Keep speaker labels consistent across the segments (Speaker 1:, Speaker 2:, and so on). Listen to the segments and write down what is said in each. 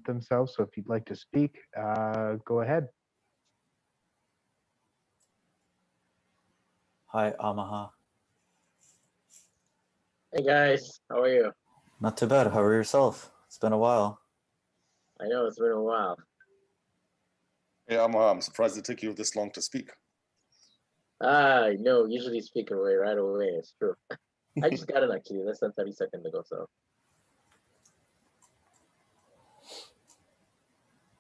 Speaker 1: themselves. So if you'd like to speak, go ahead.
Speaker 2: Hi, Amaha.
Speaker 3: Hey guys, how are you?
Speaker 2: Not too bad. How are yourself? It's been a while.
Speaker 3: I know it's been a while.
Speaker 4: Yeah, I'm surprised it took you this long to speak.
Speaker 3: No, usually speak away right away. It's true. I just got it actually less than 30 seconds ago. So,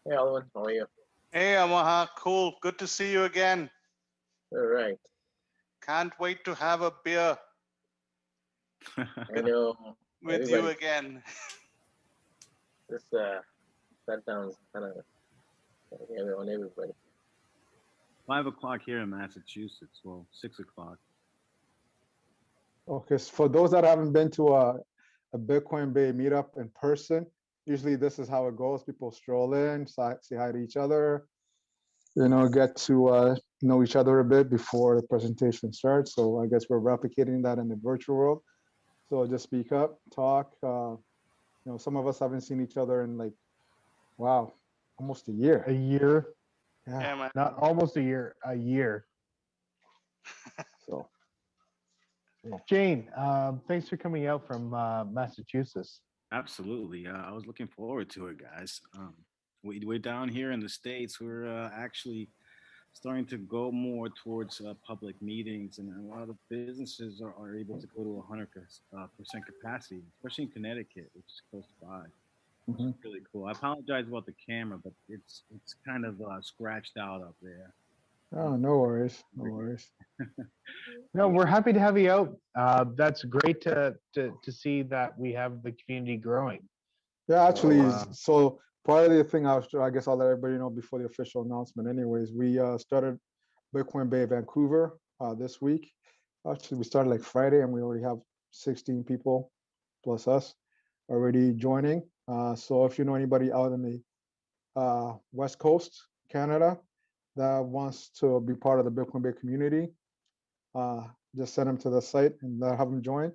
Speaker 3: hey Alvin, how are you?
Speaker 5: Hey, Amaha, cool. Good to see you again.
Speaker 3: All right.
Speaker 5: Can't wait to have a beer
Speaker 3: I know.
Speaker 5: with you again.
Speaker 3: This shutdown's kind of on everybody.
Speaker 6: 5 o'clock here in Massachusetts. Well, 6 o'clock.
Speaker 7: Okay, so for those that haven't been to a Bitcoin Bay meetup in person, usually this is how it goes. People stroll in, say hi to each other, get to know each other a bit before the presentation starts. So I guess we're replicating that in the virtual world. So just speak up, talk. Some of us haven't seen each other in wow, almost a year.
Speaker 1: A year?
Speaker 5: Yeah, man.
Speaker 1: Not almost a year, a year.
Speaker 7: So.
Speaker 1: Jane, thanks for coming out from Massachusetts.
Speaker 6: Absolutely. I was looking forward to it, guys. We're down here in the States. We're actually starting to go more towards public meetings, and a lot of businesses are able to go to 100% capacity, especially in Connecticut, which is close by.
Speaker 7: Mm-hmm.
Speaker 6: It's really cool. I apologize about the camera, but it's kind of scratched out up there.
Speaker 7: Oh, no worries. No worries.
Speaker 1: No, we're happy to have you out. That's great to see that we have the community growing.
Speaker 7: Yeah, actually, so part of the thing I guess I'll let everybody know before the official announcement. Anyways, we started Bitcoin Bay Vancouver this week. Actually, we started like Friday, and we already have 16 people plus us already joining. So if you know anybody out in the West Coast, Canada, that wants to be part of the Bitcoin Bay community, just send them to the site and have them join.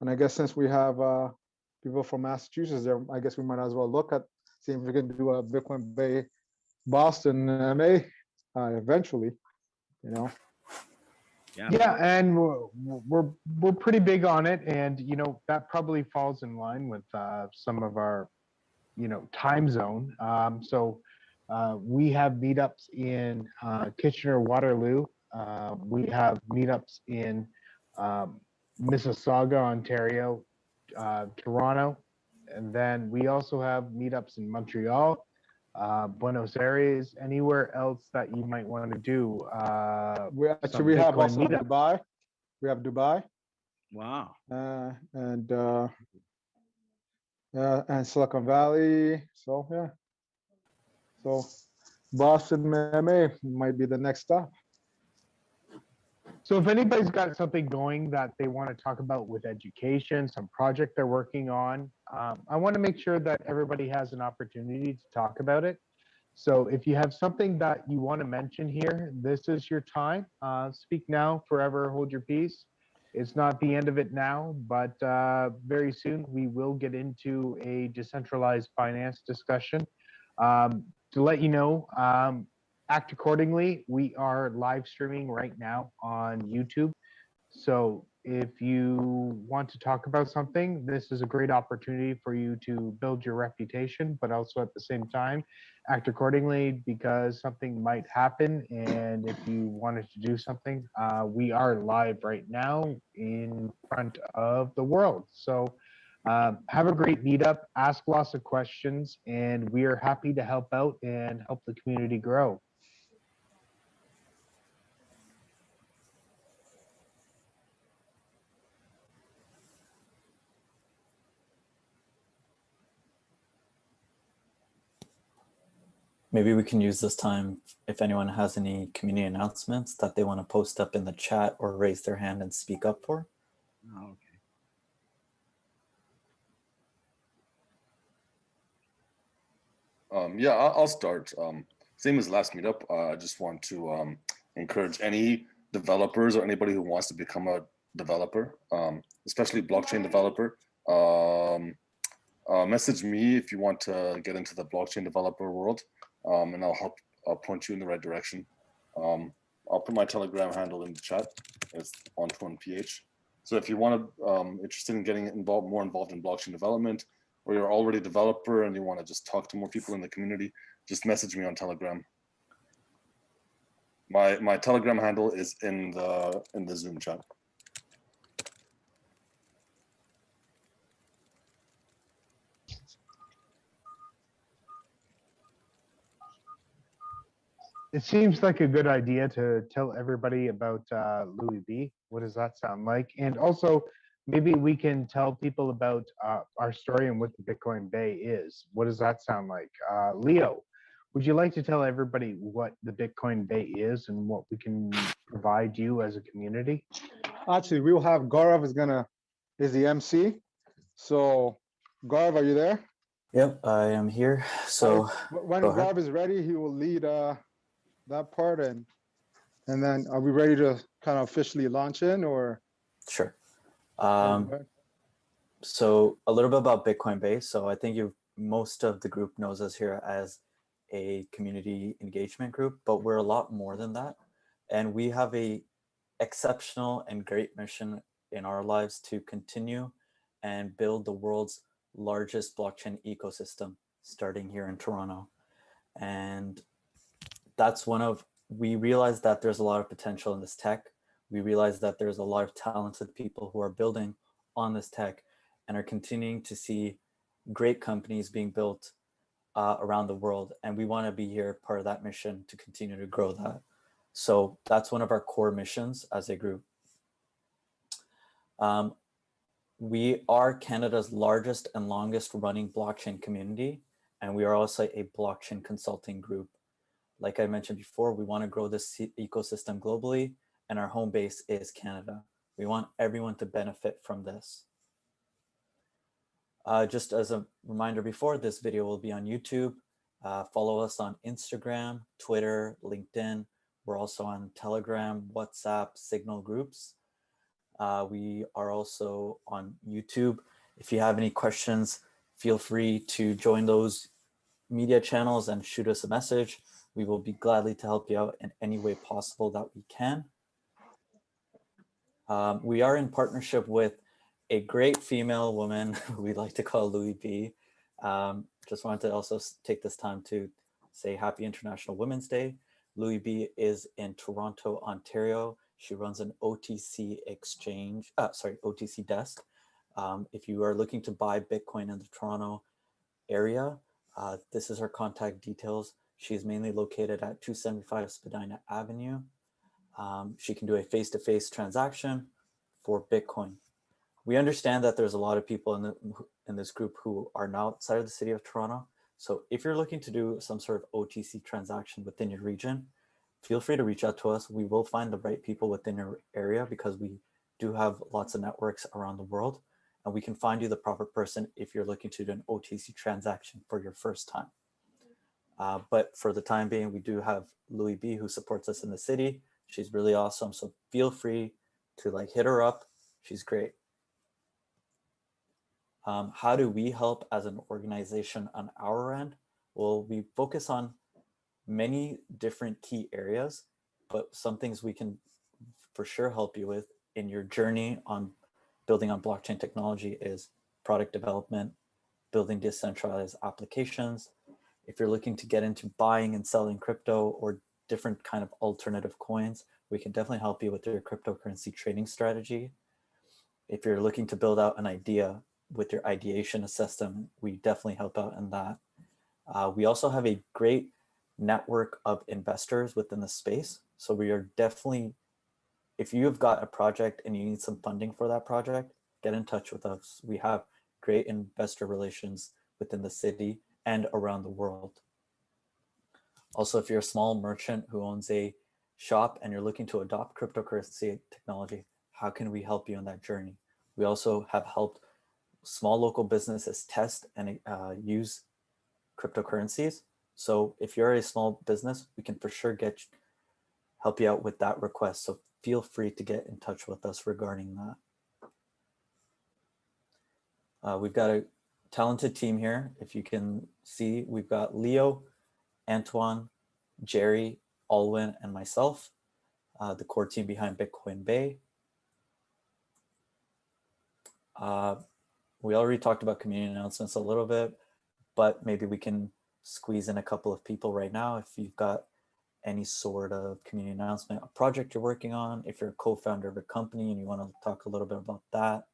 Speaker 7: And I guess since we have people from Massachusetts there, I guess we might as well look at seeing if we can do a Bitcoin Bay Boston MA eventually.
Speaker 1: Yeah, and we're pretty big on it, and that probably falls in line with some of our time zone. So we have meetups in Kitchener, Waterloo. We have meetups in Mississauga, Ontario, Toronto, and then we also have meetups in Montreal, Buenos Aires, anywhere else that you might want to do.
Speaker 7: We have also
Speaker 1: meetups.
Speaker 7: Dubai. We have Dubai.
Speaker 6: Wow.
Speaker 7: And Silicon Valley. So yeah. So Boston MA might be the next stop.
Speaker 1: So if anybody's got something going that they want to talk about with education, some project they're working on, I want to make sure that everybody has an opportunity to talk about it. So if you have something that you want to mention here, this is your time. Speak now, forever hold your peace. It's not the end of it now, but very soon we will get into a decentralized finance discussion. To let you know, act accordingly. We are live streaming right now on YouTube. So if you want to talk about something, this is a great opportunity for you to build your reputation, but also at the same time, act accordingly because something might happen. And if you wanted to do something, we are live right now in front of the world. So have a great meetup, ask lots of questions, and we are happy to help out and help the community grow.
Speaker 2: Maybe we can use this time if anyone has any community announcements that they want to post up in the chat or raise their hand and speak up for.
Speaker 6: Oh, okay.
Speaker 4: Yeah, I'll start. Same as last meetup. I just want to encourage any developers or anybody who wants to become a developer, especially blockchain developer. message me if you want to get into the blockchain developer world, and I'll point you in the right direction. I'll put my Telegram handle in the chat. It's on21ph. So if you want to, interested in getting more involved in blockchain development, or you're already a developer and you want to just talk to more people in the community, just message me on Telegram. My Telegram handle is in the Zoom chat.
Speaker 1: It seems like a good idea to tell everybody about Louis B. What does that sound like? And also, maybe we can tell people about our story and what the Bitcoin Bay is. What does that sound like? Leo, would you like to tell everybody what the Bitcoin Bay is and what we can provide you as a community?
Speaker 7: Actually, we will have Gaurav is the MC. So Gaurav, are you there?
Speaker 2: Yep, I am here. So
Speaker 7: when
Speaker 2: go ahead.
Speaker 7: Gaurav is ready, he will lead that part, and then are we ready to kind of officially launch in, or?
Speaker 2: Sure. So a little bit about Bitcoin Bay. So I think most of the group knows us here as a community engagement group, but we're a lot more than that. And we have a exceptional and great mission in our lives to continue and build the world's largest blockchain ecosystem, starting here in Toronto. And that's we realize that there's a lot of potential in this tech. We realize that there's a lot of talented people who are building on this tech and are continuing to see great companies being built around the world. And we want to be here, part of that mission, to continue to grow that. So that's one of our core missions as a group. We are Canada's largest and longest running blockchain community, and we are also a blockchain consulting group. Like I mentioned before, we want to grow this ecosystem globally, and our home base is Canada. We want everyone to benefit from this. Just as a reminder before, this video will be on YouTube. Follow us on Instagram, Twitter, LinkedIn. We're also on Telegram, WhatsApp, Signal groups. We are also on YouTube. If you have any questions, feel free to join those media channels and shoot us a message. We will be gladly to help you out in any way possible that we can. We are in partnership with a great female woman we like to call Louis B. Just wanted to also take this time to say Happy International Women's Day. Louis B is in Toronto, Ontario. She runs an OTC exchange, OTC desk. If you are looking to buy Bitcoin in the Toronto area, this is her contact details. She is mainly located at 275 Spadina Avenue. She can do a face-to-face transaction for Bitcoin. We understand that there's a lot of people in this group who are now outside of the city of Toronto. So if you're looking to do some sort of OTC transaction within your region, feel free to reach out to us. We will find the right people within your area because we do have lots of networks around the world, and we can find you the proper person if you're looking to do an OTC transaction for your first time. But for the time being, we do have Louis B who supports us in the city. She's really awesome. So feel free to hit her up. She's great. How do we help as an organization on our end? Well, we focus on many different key areas, but some things we can for sure help you with in your journey on building on blockchain technology is product development, building decentralized applications. If you're looking to get into buying and selling crypto or different kind of alternative coins, we can definitely help you with your cryptocurrency trading strategy. If you're looking to build out an idea with your ideation system, we definitely help out in that. We also have a great network of investors within the space. So we are definitely, if you've got a project and you need some funding for that project, get in touch with us. We have great investor relations within the city and around the world. Also, if you're a small merchant who owns a shop and you're looking to adopt cryptocurrency technology, how can we help you on that journey? We also have helped small local businesses test and use cryptocurrencies. So if you're a small business, we can for sure help you out with that request. So feel free to get in touch with us regarding that. We've got a talented team here. If you can see, we've got Leo, Antoine, Jerry, Alwyn, and myself, the core team behind Bitcoin Bay. We already talked about community announcements a little bit, but maybe we can squeeze in a couple of people right now. If you've got any sort of community announcement, a project you're working on, if you're a co-founder of a company and you want to talk a little bit about that,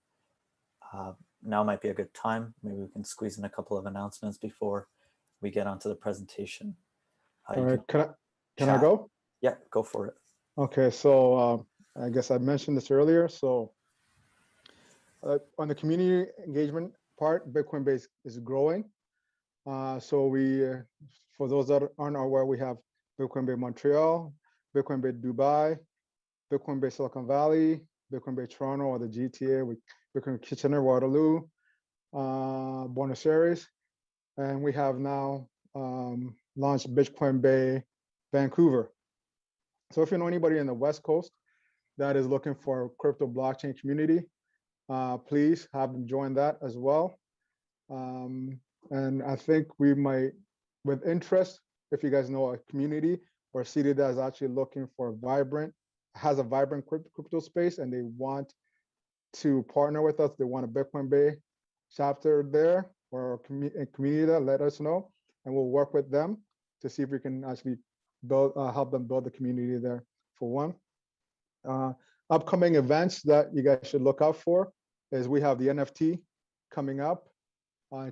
Speaker 2: now might be a good time. Maybe we can squeeze in a couple of announcements before we get onto the presentation.
Speaker 7: All right, can I go?
Speaker 2: Yeah, go for it.
Speaker 7: Okay, so I guess I mentioned this earlier. So on the community engagement part, Bitcoin Base is growing. So we, for those that aren't aware, we have Bitcoin Bay Montreal, Bitcoin Bay Dubai, Bitcoin Bay Silicon Valley, Bitcoin Bay Toronto or the GTA, with Bitcoin Kitchener, Waterloo, Buenos Aires, and we have now launched Bitcoin Bay Vancouver. So if you know anybody in the West Coast that is looking for a crypto blockchain community, please have them join that as well. And I think we might, with interest, if you guys know a community or a city that is actually looking for has a vibrant crypto space and they want to partner with us, they want a Bitcoin Bay chapter there or a community there, let us know, and we'll work with them to see if we can actually build, help them build the community there for one. Upcoming events that you guys should look out for is we have the NFT coming up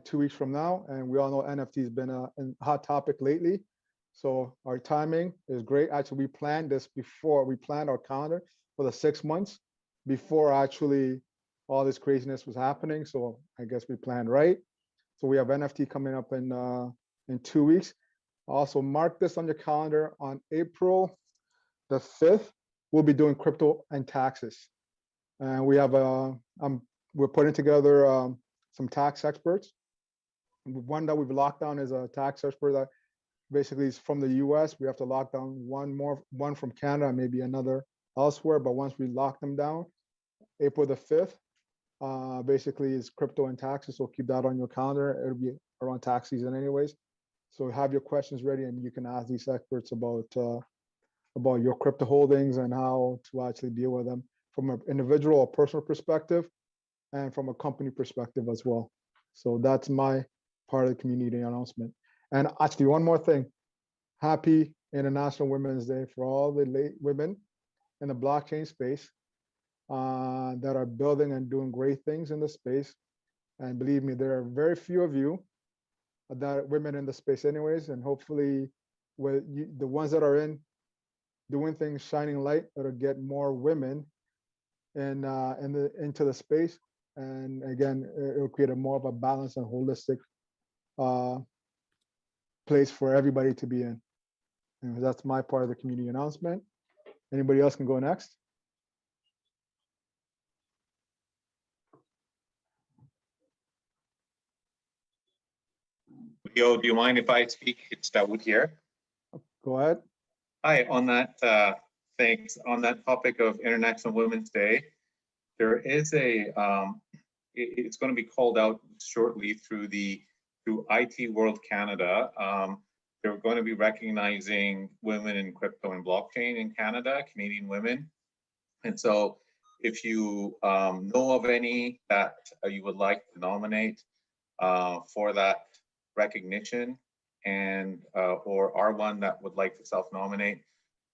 Speaker 7: 2 weeks from now, and we all know NFT has been a hot topic lately. So our timing is great. Actually, we planned this before. We planned our calendar for the 6 months before actually all this craziness was happening. So I guess we planned right. So we have NFT coming up in 2 weeks. Also mark this on your calendar. On April the 5th, we'll be doing crypto and taxes. And we have we're putting together some tax experts. One that we've locked down is a tax expert that basically is from the US. We have to lock down one from Canada, and maybe another elsewhere. But once we lock them down, April the 5th, basically is crypto and taxes. So keep that on your calendar. It'll be around tax season anyways. So have your questions ready and you can ask these experts about your crypto holdings and how to actually deal with them from an individual or personal perspective and from a company perspective as well. So that's my part of the community announcement. And actually, one more thing. Happy International Women's Day for all the women in the blockchain space that are building and doing great things in the space. And believe me, there are very few of you that are women in the space anyways. And hopefully the ones that are in doing things, shining light, that'll get more women into the space. And again, it'll create a more of a balanced and holistic place for everybody to be in. And that's my part of the community announcement. Anybody else can go next?
Speaker 8: Leo, do you mind if I speak? It's Dawood here.
Speaker 7: Go ahead.
Speaker 8: Hi, on that, thanks. On that topic of International Women's Day, there is it's going to be called out shortly through IT World Canada. They're going to be recognizing women in crypto and blockchain in Canada, Canadian women. And so if you know of any that you would like to nominate for that recognition and or are one that would like to self-nominate,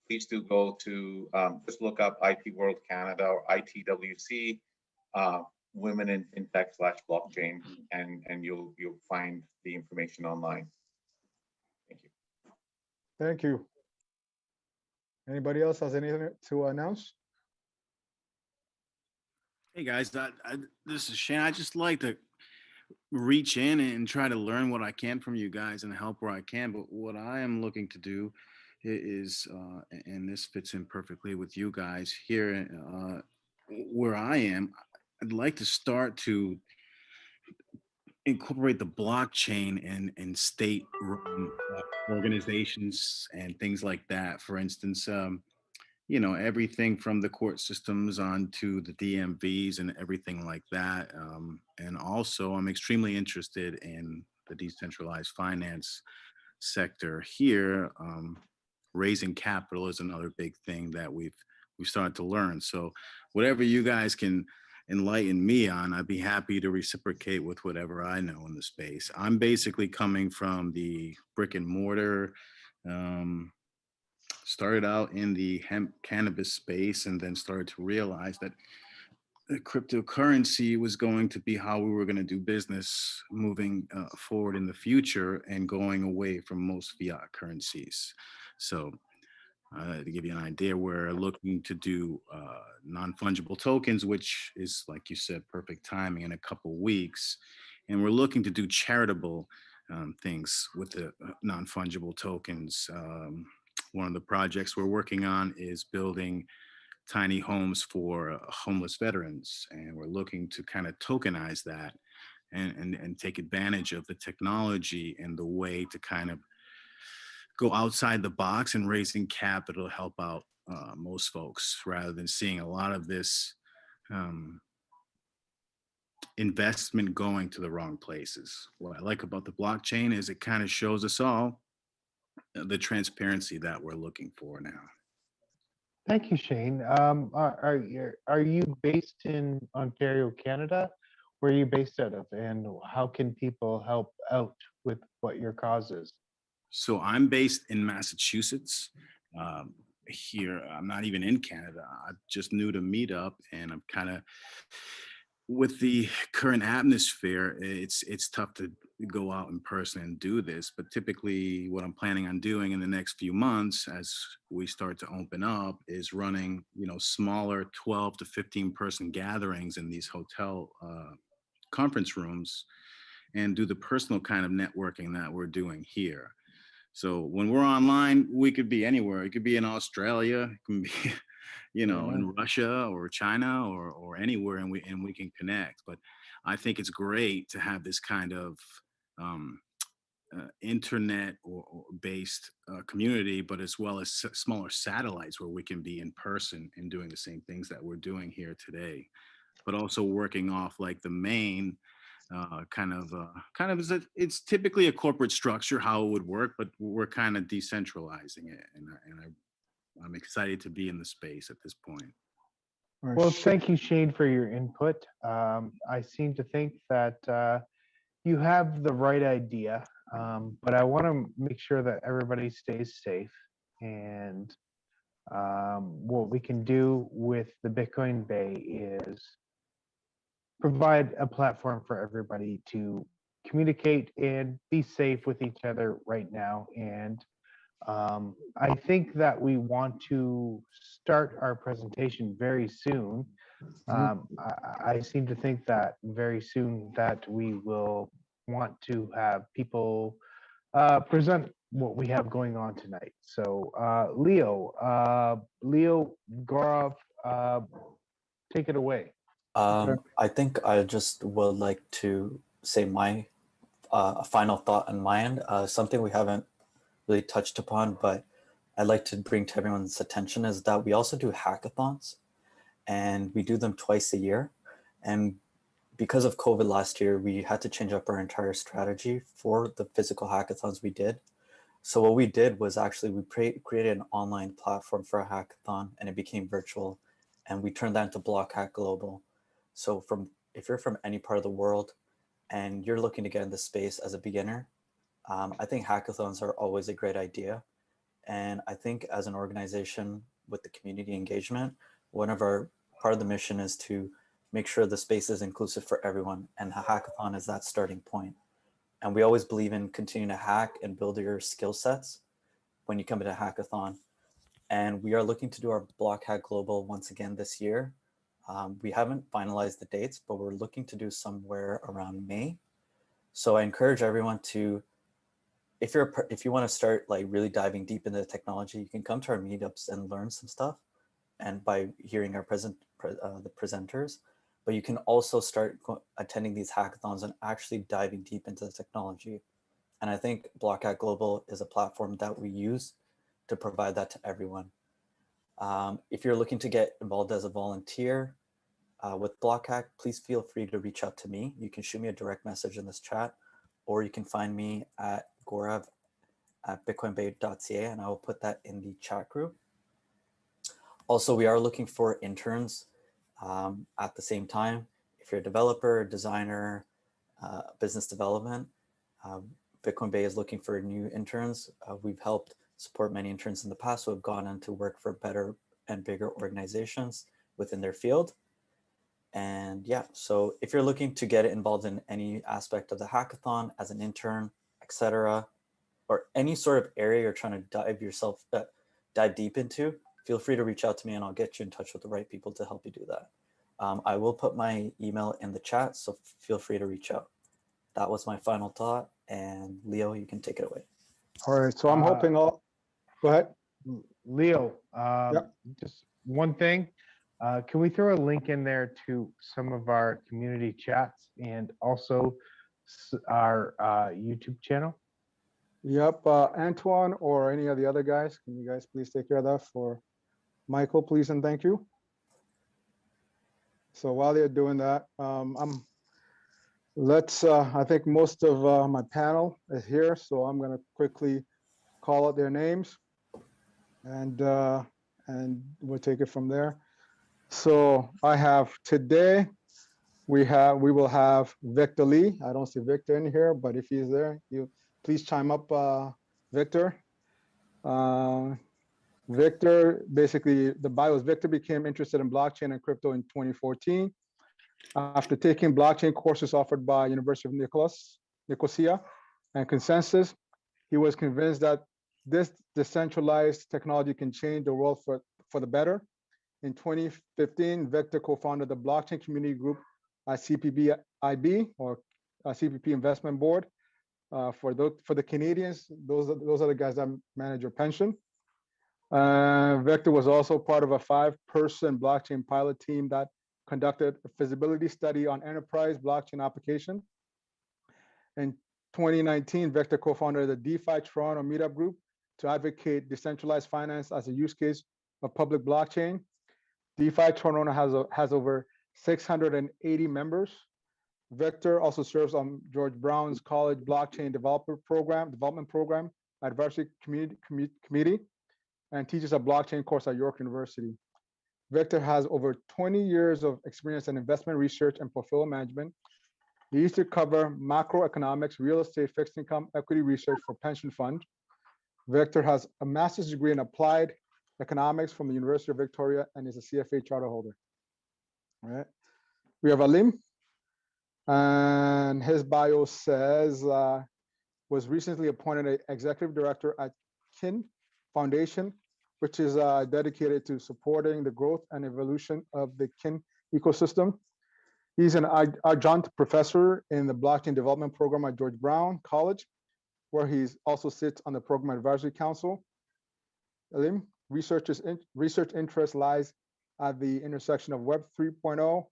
Speaker 8: please do go to just look up IT World Canada or ITWC Women in FinTech /blockchain, and you'll find the information online. Thank you.
Speaker 7: Thank you. Anybody else has anything to announce?
Speaker 6: Hey guys, this is Shane. I just like to reach in and try to learn what I can from you guys and help where I can. But what I am looking to do is, and this fits in perfectly with you guys here, where I am, I'd like to start to incorporate the blockchain and state-run organizations and things like that. For instance, you know, everything from the court systems on to the DMVs and everything like that. And also, I'm extremely interested in the decentralized finance sector here. Raising capital is another big thing that we've started to learn. So whatever you guys can enlighten me on, I'd be happy to reciprocate with whatever I know in the space. I'm basically coming from the brick and mortar, started out in the hemp cannabis space, and then started to realize that the cryptocurrency was going to be how we were going to do business moving forward in the future, and going away from most fiat currencies. So to give you an idea, we're looking to do non-fungible tokens, which is, like you said, perfect timing in a couple weeks. And we're looking to do charitable things with the non-fungible tokens. One of the projects we're working on is building tiny homes for homeless veterans. And we're looking to kind of tokenize that and take advantage of the technology and the way to kind of go outside the box and raising capital to help out most folks, rather than seeing a lot of this investment going to the wrong places. What I like about the blockchain is it kind of shows us all the transparency that we're looking for now.
Speaker 1: Thank you, Shane. Are you based in Ontario, Canada? Where are you based out of, and how can people help out with what your cause is?
Speaker 6: So I'm based in Massachusetts. Here, I'm not even in Canada. I'm just new to Meetup, and I'm kind of, with the current atmosphere, it's tough to go out in person and do this. But typically, what I'm planning on doing in the next few months, as we start to open up, is running, you know, smaller 12 to 15 person gatherings in these hotel conference rooms, and do the personal kind of networking that we're doing here. So when we're online, we could be anywhere. It could be in Australia, it can be, you know, in Russia or China or anywhere, and we can connect. But I think it's great to have this kind of internet or based community, but as well as smaller satellites where we can be in person and doing the same things that we're doing here today, but also working off like the main it's typically a corporate structure how it would work, but we're kind of decentralizing it, and I'm excited to be in the space at this point.
Speaker 1: Well, thank you, Shane, for your input. I seem to think that you have the right idea, but I want to make sure that everybody stays safe. And what we can do with the Bitcoin Bay is provide a platform for everybody to communicate and be safe with each other right now. And I think that we want to start our presentation very soon. I seem to think that very soon that we will want to have people present what we have going on tonight. So Leo Gorov, take it away.
Speaker 2: I think I just would like to say my final thought on my end, something we haven't really touched upon, but I'd like to bring to everyone's attention is that we also do hackathons, and we do them twice a year. And because of COVID last year, we had to change up our entire strategy for the physical hackathons we did. So what we did was actually we created an online platform for a hackathon, and it became virtual, and we turned that into Block Hack Global. So if you're from any part of the world and you're looking to get in the space as a beginner, I think hackathons are always a great idea. And I think as an organization with the community engagement, part of the mission is to make sure the space is inclusive for everyone, and a hackathon is that starting point. And we always believe in continuing to hack and build your skill sets when you come into a hackathon. And we are looking to do our Block Hack Global once again this year. We haven't finalized the dates, but we're looking to do somewhere around May. So I encourage everyone to, if you want to start like really diving deep into the technology, you can come to our meetups and learn some stuff, and by hearing our the presenters. But you can also start attending these hackathons and actually diving deep into the technology. And I think Block Hack Global is a platform that we use to provide that to everyone. If you're looking to get involved as a volunteer with BlockHack, please feel free to reach out to me. You can shoot me a direct message in this chat, or you can find me at gorav@bitcoinbay.ca, and I will put that in the chat group. Also, we are looking for interns at the same time. If you're a developer, designer, business development, Bitcoin Bay is looking for new interns. We've helped support many interns in the past who have gone on to work for better and bigger organizations within their field. And yeah, so if you're looking to get involved in any aspect of the hackathon as an intern, etc., or any sort of area you're trying to dive deep into, feel free to reach out to me and I'll get you in touch with the right people to help you do that. I will put my email in the chat, so feel free to reach out. That was my final thought, and Leo, you can take it away.
Speaker 7: All right, so I'm hoping all, go ahead.
Speaker 1: Leo,
Speaker 7: Yep.
Speaker 1: just one thing. Can we throw a link in there to some of our community chats and also our YouTube channel?
Speaker 7: Yep, Antoine or any of the other guys, can you guys please take care of that for Michael, please, and thank you. So while they're doing that, I think most of my panel is here, so I'm gonna quickly call out their names and we'll take it from there. So I have today, we will have Victor Lee. I don't see Victor in here, but if he's there, you please chime up, Victor. Victor, basically the bio is Victor became interested in blockchain and crypto in 2014. After taking blockchain courses offered by University of Nicosia and Consensus, he was convinced that this decentralized technology can change the world for the better. In 2015, Victor co-founded the blockchain community group at CPB-IB, or CPP Investment Board. For the Canadians, those are the guys that manage your pension. Victor was also part of a 5-person blockchain pilot team that conducted a feasibility study on enterprise blockchain application. In 2019, Victor co-founded the DeFi Toronto meetup group to advocate decentralized finance as a use case of public blockchain. DeFi Toronto has over 680 members. Victor also serves on George Brown's College Blockchain Development Program at Varsity Committee and teaches a blockchain course at York University. Victor has over 20 years of experience in investment research and portfolio management. He used to cover macroeconomics, real estate, fixed income, equity research for pension fund. Victor has a master's degree in applied economics from the University of Victoria and is a CFA charter holder. All right. We have Alim, and his bio says, was recently appointed executive director at KIN Foundation, which is dedicated to supporting the growth and evolution of the KIN ecosystem. He's an adjunct professor in the blockchain development program at George Brown College, where he also sits on the program advisory council. Alim, research interest lies at the intersection of Web 3.0,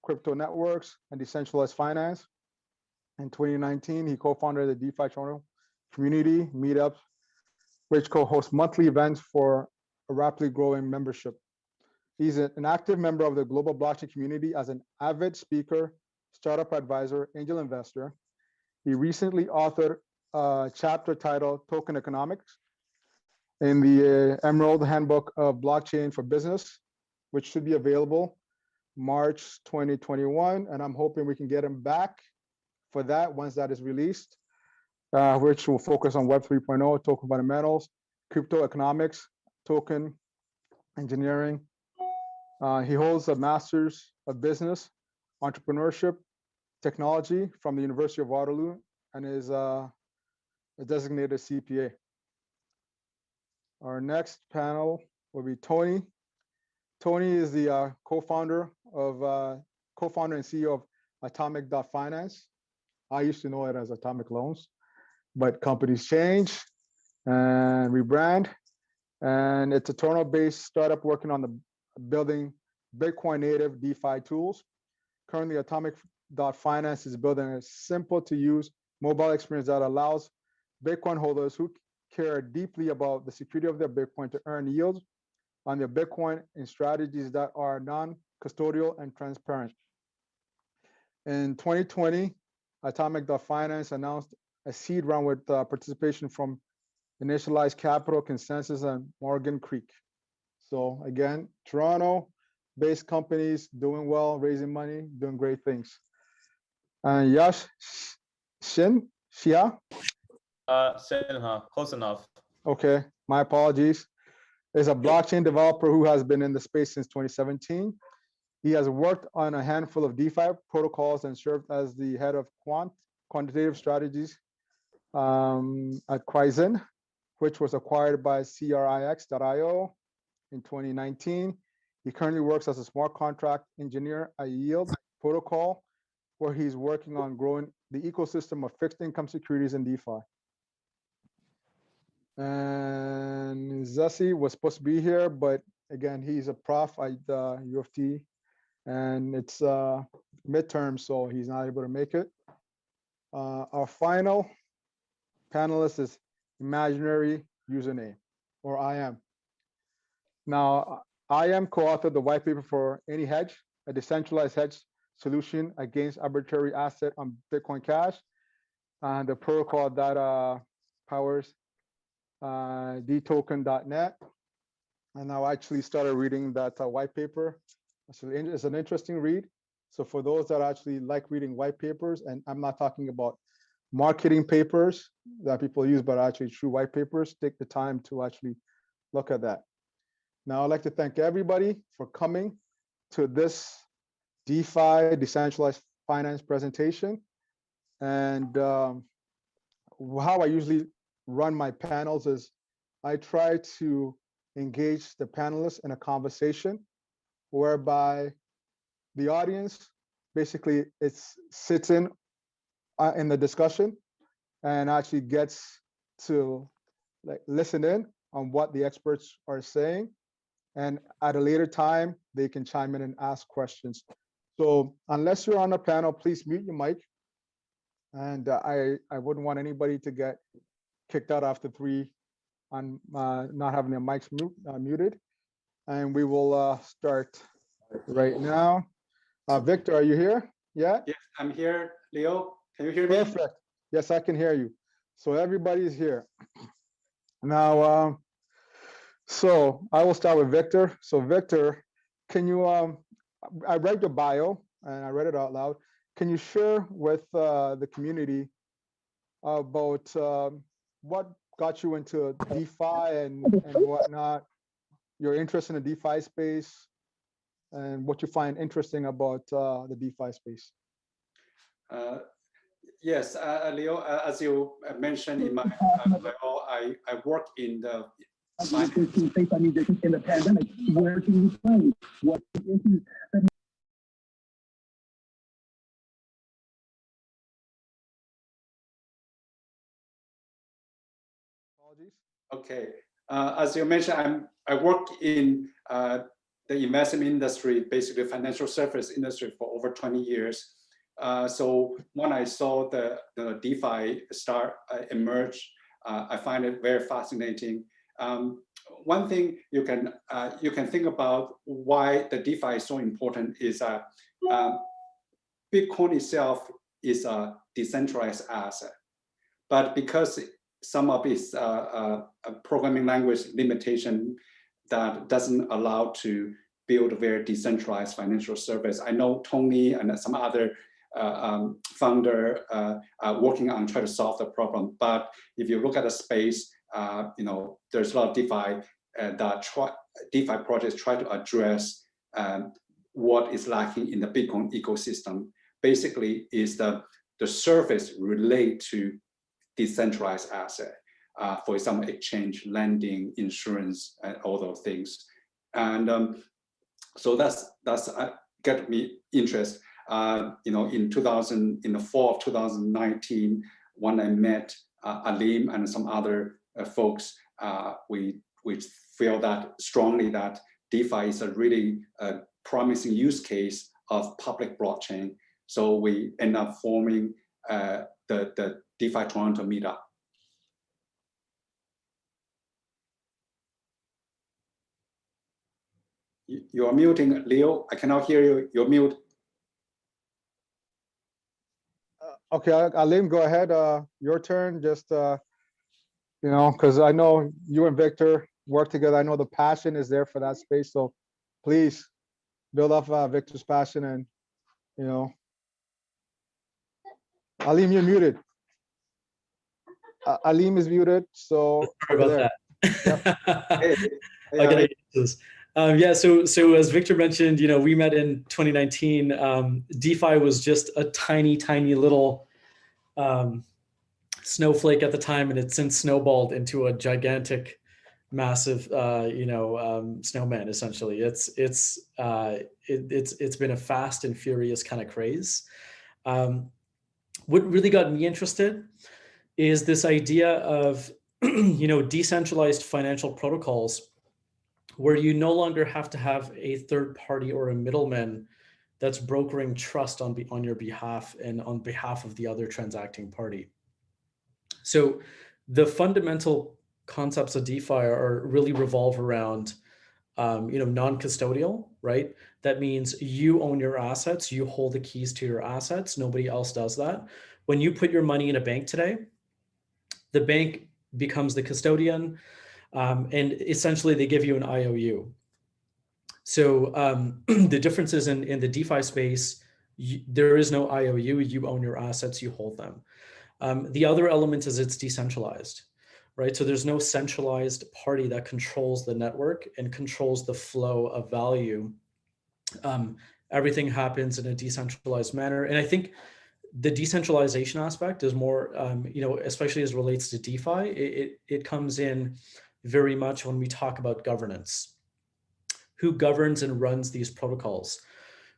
Speaker 7: crypto networks, and decentralized finance. In 2019, he co-founded the DeFi Toronto community meetups, which co-hosts monthly events for a rapidly growing membership. He's an active member of the global blockchain community as an avid speaker, startup advisor, angel investor. He recently authored a chapter titled Token Economics in the Emerald Handbook of Blockchain for Business, which should be available March 2021. And I'm hoping we can get him back for that once that is released, which will focus on Web 3.0, token fundamentals, crypto economics, token engineering. He holds a master's of business, entrepreneurship, technology from the University of Waterloo and is a designated CPA. Our next panel will be Tony. Tony is the co-founder and CEO of Atomic.finance. I used to know it as Atomic Loans, but companies change and rebrand. And it's a Toronto-based startup working on building Bitcoin native DeFi tools. Currently, Atomic.finance is building a simple to use mobile experience that allows Bitcoin holders who care deeply about the security of their Bitcoin to earn yields on their Bitcoin in strategies that are non-custodial and transparent. In 2020, Atomic.Finance announced a seed round with participation from Initialized Capital, Consensus, and Morgan Creek. So again, Toronto-based companies doing well, raising money, doing great things. And Yash Shia?
Speaker 9: Sinha, close enough.
Speaker 7: Okay, my apologies. Is a blockchain developer who has been in the space since 2017. He has worked on a handful of DeFi protocols and served as the head of quantitative strategies at Kryzen, which was acquired by CRIX.io in 2019. He currently works as a smart contract engineer at Yield Protocol, where he's working on growing the ecosystem of fixed income securities in DeFi. And Zassi was supposed to be here, but again, he's a prof at U of T, and it's midterm, so he's not able to make it. Our final panelist is Imaginary Username, or IM. Now, IM co-authored the white paper for Any Hedge, a decentralized hedge solution against arbitrary asset on Bitcoin Cash, and the protocol that powers dtoken.net. And I actually started reading that white paper. So it's an interesting read. So for those that actually like reading white papers, and I'm not talking about marketing papers that people use, but actually true white papers, take the time to actually look at that. Now, I'd like to thank everybody for coming to this DeFi, decentralized finance presentation. And how I usually run my panels is I try to engage the panelists in a conversation whereby the audience basically sits in the discussion and actually gets to listen in on what the experts are saying. And at a later time, they can chime in and ask questions. So unless you're on a panel, please mute your mic. And I wouldn't want anybody to get kicked out after 3 on not having their mics muted. And we will start right now. Victor, are you here? Yeah?
Speaker 10: Yes, I'm here. Leo, can you hear me?
Speaker 7: Perfect. Yes, I can hear you. So everybody's here. Now, so I will start with Victor. So Victor, can you, I read your bio and I read it out loud. Can you share with the community about what got you into DeFi and whatnot, your interest in the DeFi space, and what you find interesting about the DeFi space?
Speaker 10: Yes, Leo, as you mentioned in my bio, I work in the
Speaker 11: in the pandemic. Where can you find what issues that
Speaker 10: Okay, as you mentioned, I work in the investment industry, basically financial service industry, for over 20 years. So when I saw the DeFi start emerge, I find it very fascinating. One thing you can think about why the DeFi is so important is Bitcoin itself is a decentralized asset, but because some of its programming language limitation that doesn't allow to build a very decentralized financial service. I know Tony and some other founder working on trying to solve the problem. But if you look at the space, there's a lot of DeFi DeFi projects try to address what is lacking in the Bitcoin ecosystem. Basically, is the service relate to decentralized asset, for example, exchange, lending, insurance, and all those things. And so that's got me interest. In the fall of 2019, when I met Alim and some other folks, we feel that strongly that DeFi is a really promising use case of public blockchain. So we end up forming the DeFi Toronto meetup. You are muting, Leo. I cannot hear you. You're mute.
Speaker 7: Okay, Alim, go ahead. Your turn. Just because I know you and Victor work together. I know the passion is there for that space. So please build up Victor's passion, and Alim, you're muted. Alim is muted. So
Speaker 12: sorry about
Speaker 7: there.
Speaker 12: that.
Speaker 10: Hey,
Speaker 12: Okay. Yeah, so as Victor mentioned, we met in 2019. DeFi was just a tiny little snowflake at the time, and it's since snowballed into a gigantic, massive, snowman. Essentially, it's been a fast and furious kind of craze. What really got me interested is this idea of decentralized financial protocols, where you no longer have to have a third party or a middleman that's brokering trust on your behalf and on behalf of the other transacting party. So the fundamental concepts of DeFi are really revolve around non-custodial, right? That means you own your assets, you hold the keys to your assets, nobody else does that. When you put your money in a bank today, the bank becomes the custodian, and essentially they give you an IOU. So the differences in the DeFi space, there is no IOU, you own your assets, you hold them. The other element is it's decentralized, right? So there's no centralized party that controls the network and controls the flow of value. Everything happens in a decentralized manner. And I think the decentralization aspect is more, especially as it relates to DeFi, it comes in very much when we talk about governance. Who governs and runs these protocols?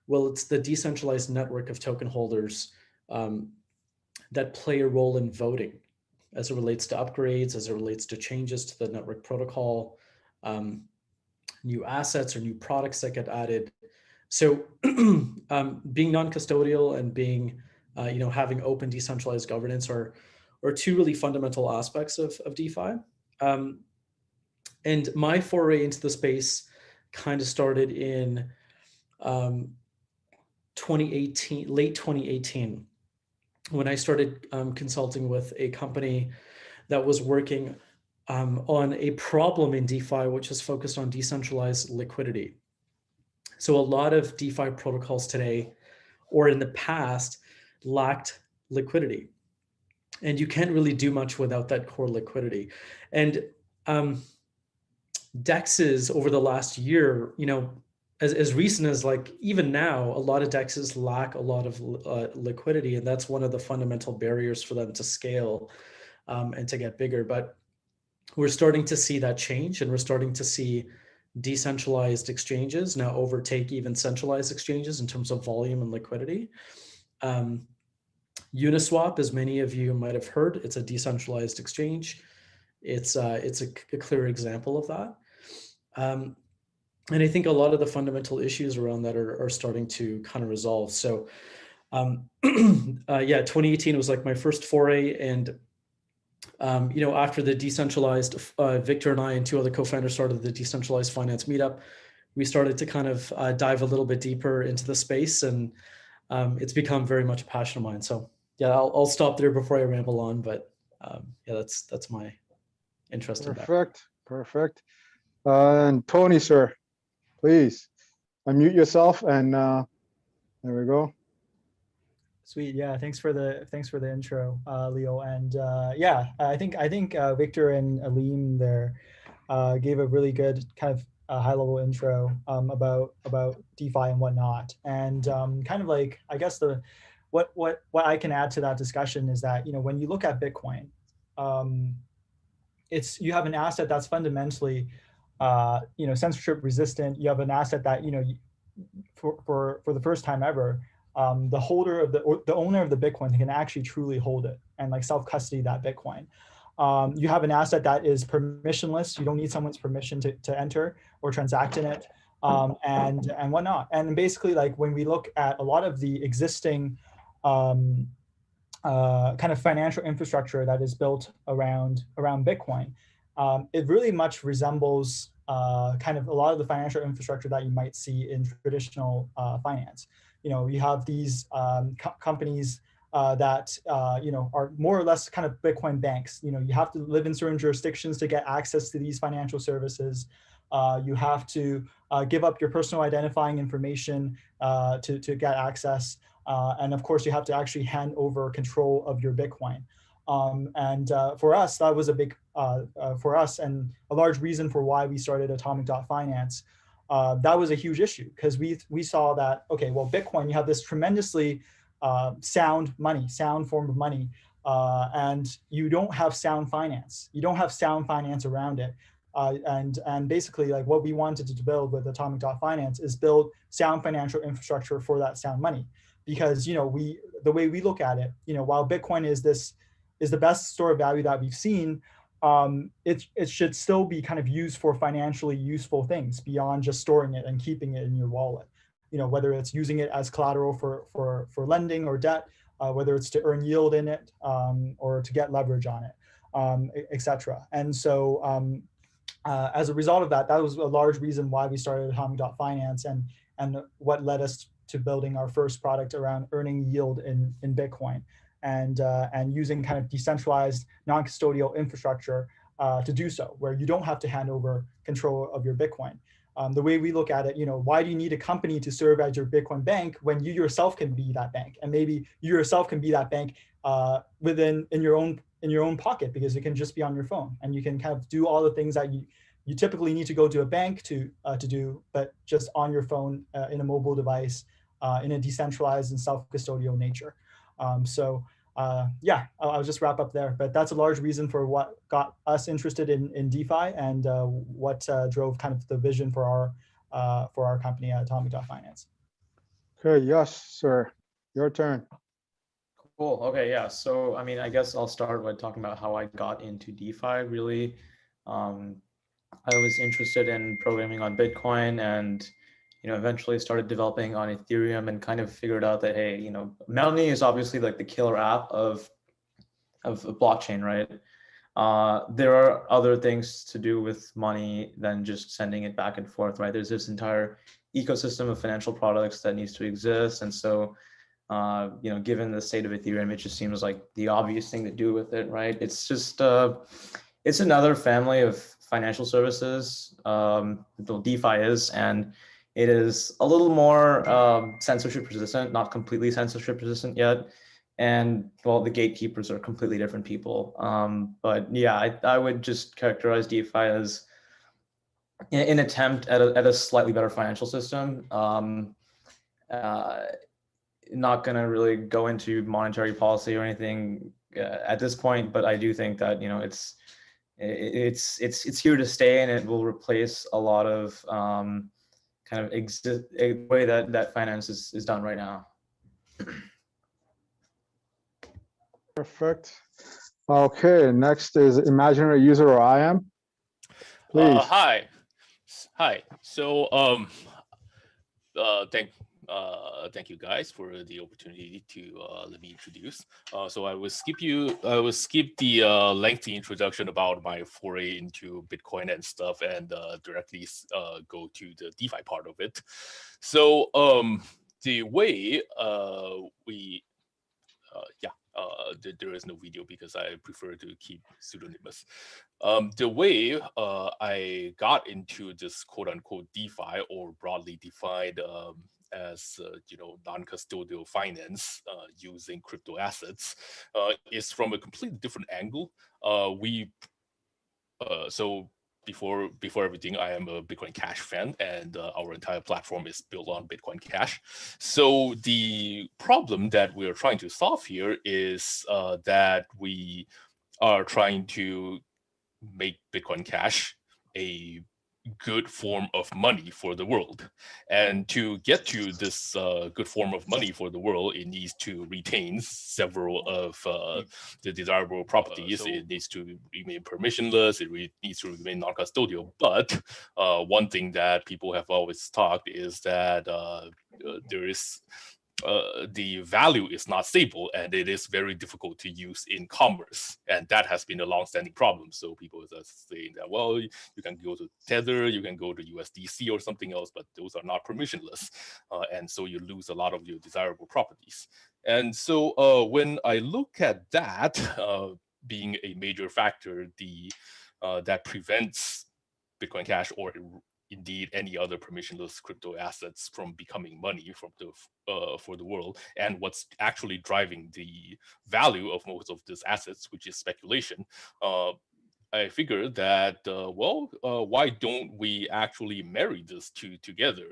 Speaker 12: Well, it's the decentralized network of token holders that play a role in voting as it relates to upgrades, as it relates to changes to the network protocol, new assets or new products that get added. So being non-custodial and being, having open decentralized governance are two really fundamental aspects of DeFi. And my foray into the space kind of started in 2018, late 2018, when I started consulting with a company that was working on a problem in DeFi, which is focused on decentralized liquidity. So a lot of DeFi protocols today, or in the past, lacked liquidity. And you can't really do much without that core liquidity. And DEXs over the last year, as recent as even now, a lot of DEXs lack a lot of liquidity, and that's one of the fundamental barriers for them to scale and to get bigger. But we're starting to see that change, and we're starting to see decentralized exchanges now overtake even centralized exchanges in terms of volume and liquidity. Uniswap, as many of you might have heard, it's a decentralized exchange. It's a clear example of that. And I think a lot of the fundamental issues around that are starting to kind of resolve. So yeah, 2018 was like my first foray. And, after the decentralized, Victor and I and two other co-founders started the Decentralized Finance Meetup, we started to kind of dive a little bit deeper into the space, and it's become very much a passion of mine. So yeah, I'll stop there before I ramble on, but yeah, that's my interest in that.
Speaker 7: Perfect. And Tony, sir, please unmute yourself, and there we go.
Speaker 13: Sweet, yeah. Thanks for the intro, Leo. And yeah, I think Victor and Alim there gave a really good kind of high-level intro about DeFi and whatnot. And kind of like, I guess what I can add to that discussion is that when you look at Bitcoin, you have an asset that's fundamentally censorship resistant. You have an asset that for the first time ever, the holder of the owner of the Bitcoin can actually truly hold it and like self-custody that Bitcoin. You have an asset that is permissionless. You don't need someone's permission to enter or transact in it, and whatnot. And basically, like when we look at a lot of the existing kind of financial infrastructure that is built around Bitcoin, it really much resembles kind of a lot of the financial infrastructure that you might see in traditional finance. You have these companies that are more or less kind of Bitcoin banks. You have to live in certain jurisdictions to get access to these financial services. You have to give up your personal identifying information to get access. And of course, you have to actually hand over control of your Bitcoin. For us, that was a big, for us, and a large reason for why we started Atomic.finance. That was a huge issue because we saw that, okay, well, Bitcoin, you have this tremendously sound form of money, and you don't have sound finance. You don't have sound finance around it. And basically, like, what we wanted to build with Atomic.finance is build sound financial infrastructure for that sound money. Because the way we look at it, while Bitcoin is the best store of value that we've seen, it should still be kind of used for financially useful things beyond just storing it and keeping it in your wallet. Whether it's using it as collateral for lending or debt, whether it's to earn yield in it, or to get leverage on it, etc. And so as a result of that, that was a large reason why we started Atomic.finance and what led us to building our first product around earning yield in Bitcoin and using kind of decentralized non-custodial infrastructure to do so, where you don't have to hand over control of your Bitcoin. The way we look at it, why do you need a company to serve as your Bitcoin bank when you yourself can be that bank? And maybe you yourself can be that bank in your own pocket, because it can just be on your phone, and you can kind of do all the things that you typically need to go to a bank to do, but just on your phone in a mobile device in a decentralized and self-custodial nature. Yeah, I'll just wrap up there. But that's a large reason for what got us interested in DeFi and what drove kind of the vision for our company at Atomic.finance.
Speaker 7: Okay, yes, sir. Your turn.
Speaker 9: Cool. Okay, yeah. So, I mean, I guess I'll start by talking about how I got into DeFi. Really, I was interested in programming on Bitcoin, and eventually started developing on Ethereum, and kind of figured out that, hey, money is obviously like the killer app of a blockchain, right? There are other things to do with money than just sending it back and forth, right? There's this entire ecosystem of financial products that needs to exist, and so given the state of Ethereum, it just seems like the obvious thing to do with it, right? It's just it's another family of financial services, DeFi is, and it is a little more censorship resistant, not completely censorship resistant yet. And well, the gatekeepers are completely different people. But yeah, I would just characterize DeFi as an attempt at a slightly better financial system. Not going to really go into monetary policy or anything at this point, but I do think that it's here to stay, and it will replace a lot of kind of a way that finance is done right now.
Speaker 7: Perfect. Okay, next is imaginary user, or I am. Please.
Speaker 14: Hi. So thank you guys for the opportunity to let me introduce. So I will skip the lengthy introduction about my foray into Bitcoin and stuff, and directly go to the DeFi part of it. So the way there is no video because I prefer to keep pseudonymous. The way I got into this quote unquote DeFi, or broadly defined as non-custodial finance using crypto assets, is from a completely different angle. So before everything, I am a Bitcoin Cash fan, and our entire platform is built on Bitcoin Cash. So the problem that we're trying to solve here is that we are trying to make Bitcoin Cash a good form of money for the world. And to get to this good form of money for the world, it needs to retain several of the desirable properties. It needs to remain permissionless. It needs to remain non-custodial. But one thing that people have always talked is that there is the value is not stable, and it is very difficult to use in commerce, and that has been a long-standing problem. So people are saying that, well, you can go to Tether, you can go to USDC or something else, but those are not permissionless, and so you lose a lot of your desirable properties. And so when I look at that being a major factor, that prevents Bitcoin Cash or indeed any other permissionless crypto assets from becoming money for the world, and what's actually driving the value of most of these assets, which is speculation, I figured that why don't we actually marry these two together,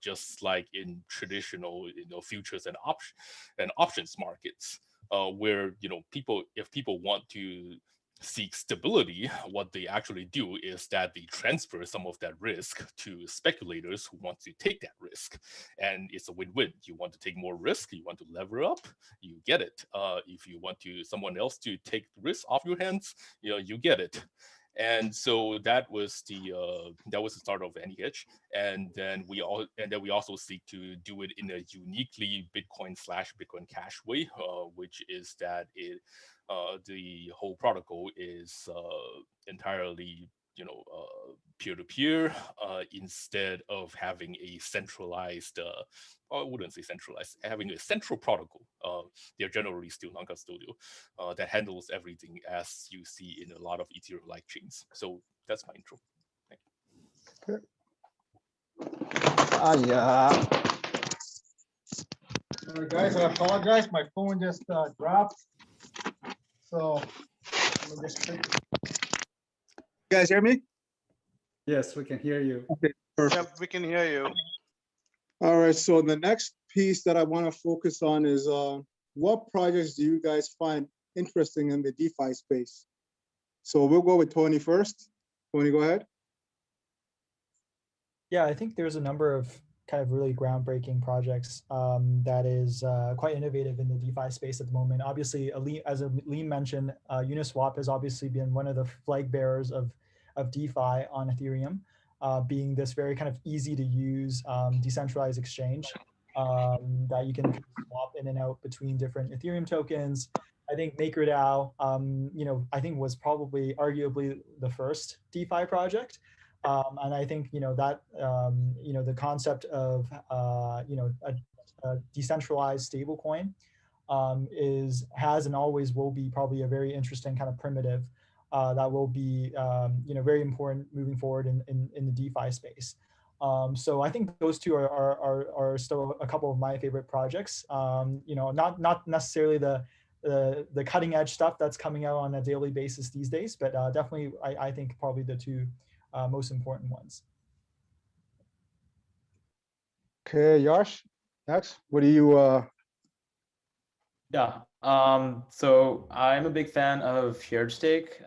Speaker 14: just like in traditional futures and options markets, where if people want to seek stability, what they actually do is that they transfer some of that risk to speculators who want to take that risk, and it's a win-win. You want to take more risk, you want to lever up, you get it. If you want someone else to take the risk off your hands, you get it. And so that was the start of NEH, and then we also seek to do it in a uniquely Bitcoin Cash way, which is that the whole protocol is entirely peer-to-peer, instead of having a centralized, I wouldn't say centralized, having a central protocol. They're generally still non-custodial, that handles everything as you see in a lot of Ethereum-like chains. So that's my intro. Thank you.
Speaker 7: Yeah. Guys, I apologize. My phone just dropped. So let me just you guys hear me?
Speaker 10: Yes, we can hear you.
Speaker 7: Okay, perfect.
Speaker 5: Yep, we can hear you.
Speaker 7: All right, so the next piece that I want to focus on is what projects do you guys find interesting in the DeFi space? So we'll go with Tony first. Tony, go ahead.
Speaker 13: Yeah, I think there's a number of kind of really groundbreaking projects that is quite innovative in the DeFi space at the moment. Obviously, as Liam mentioned, Uniswap has obviously been one of the flag bearers of DeFi on Ethereum, being this very kind of easy to use decentralized exchange that you can swap in and out between different Ethereum tokens. I think MakerDAO, I think was probably arguably the first DeFi project. And I think, that, the concept of, a decentralized stablecoin has and always will be probably a very interesting kind of primitive that will be, very important moving forward in the DeFi space. So I think those two are still a couple of my favorite projects. Not necessarily the cutting edge stuff that's coming out on a daily basis these days, but definitely I think probably the two most important ones.
Speaker 7: Okay, Yash, next. What do you
Speaker 9: Yeah, so I'm a big fan of Shared Stake,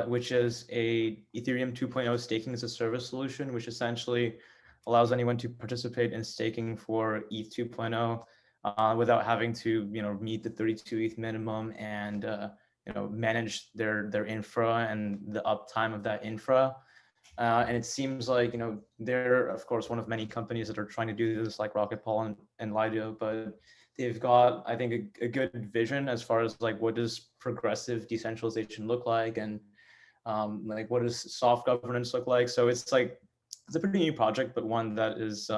Speaker 9: which is a Ethereum 2.0 staking as a service solution, which essentially allows anyone to participate in staking for ETH 2.0 without having to, meet the 32 ETH minimum and, manage their infra and the uptime of that infra. And it seems like, they're, of course, one of many companies that are trying to do this, like Rocket Paul and Lido, but they've got, I think, a good vision as far as like what does progressive decentralization look like, and like what does soft governance look like. So it's a pretty new project, but one that is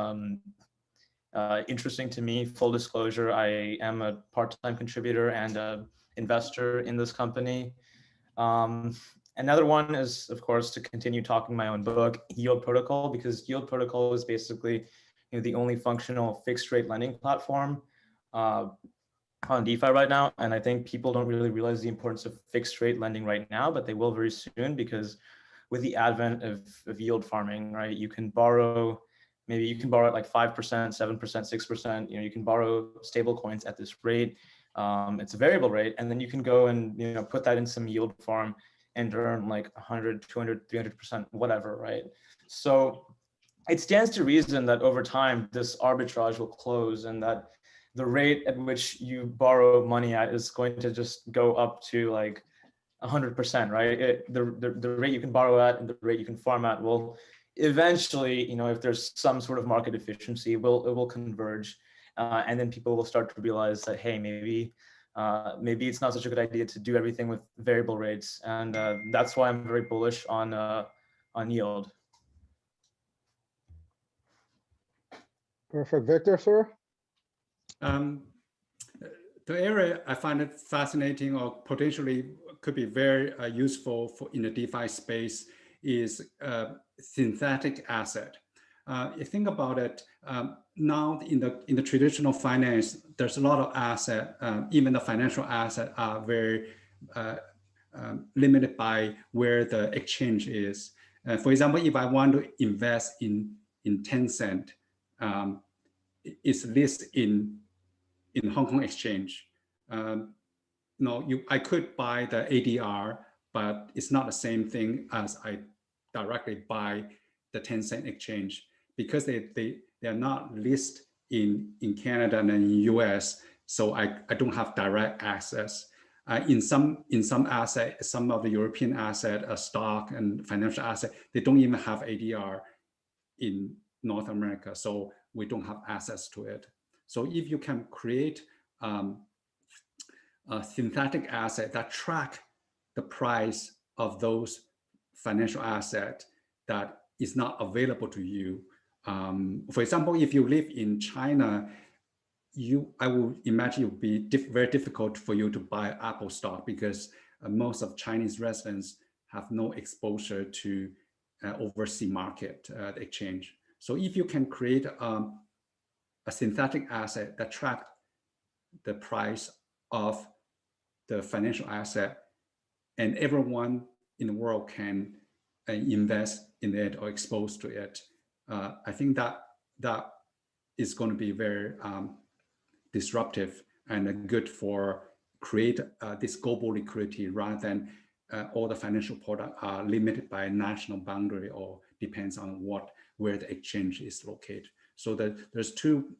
Speaker 9: interesting to me. Full disclosure, I am a part-time contributor and an investor in this company. Another one is, of course, to continue talking my own book, Yield Protocol, because Yield Protocol is basically the only functional fixed rate lending platform on DeFi right now. And I think people don't really realize the importance of fixed rate lending right now, but they will very soon, because with the advent of yield farming, right, you can borrow, maybe you can borrow at like 5%, 7%, 6%, you can borrow stable coins at this rate. It's a variable rate. And then you can go and, put that in some yield farm and earn like 100, 200, 300%, whatever, right? So it stands to reason that over time, this arbitrage will close, and that the rate at which you borrow money at is going to just go up to like 100%, right? The rate you can borrow at and the rate you can farm at will eventually, if there's some sort of market efficiency, it will converge. and then people will start to realize that, hey, maybe it's not such a good idea to do everything with variable rates, and that's why I'm very bullish on yield.
Speaker 7: Perfect. Victor, sir?
Speaker 10: The area I find it fascinating or potentially could be very useful for in the DeFi space is synthetic asset. You think about it, now in the traditional finance, there's a lot of asset, even the financial asset are very limited by where the exchange is. For example, if I want to invest in Tencent, it's listed in Hong Kong exchange. I could buy the ADR, but it's not the same thing as I directly buy the Tencent exchange, because they are not listed in Canada and in US. So I don't have direct access. In some asset, some of the European asset, stock and financial asset, they don't even have ADR in North America. So we don't have access to it. So if you can create a synthetic asset that track the price of those financial assets that is not available to you. For example, if you live in China, I would imagine it would be very difficult for you to buy Apple stock, because most of Chinese residents have no exposure to overseas market, the exchange. So if you can create a synthetic asset that tracks the price of the financial asset, and everyone in the world can invest in it or exposed to it, I think that is going to be very disruptive and good for create this global liquidity, rather than all the financial products are limited by national boundary or depends on where the exchange is located. So there's two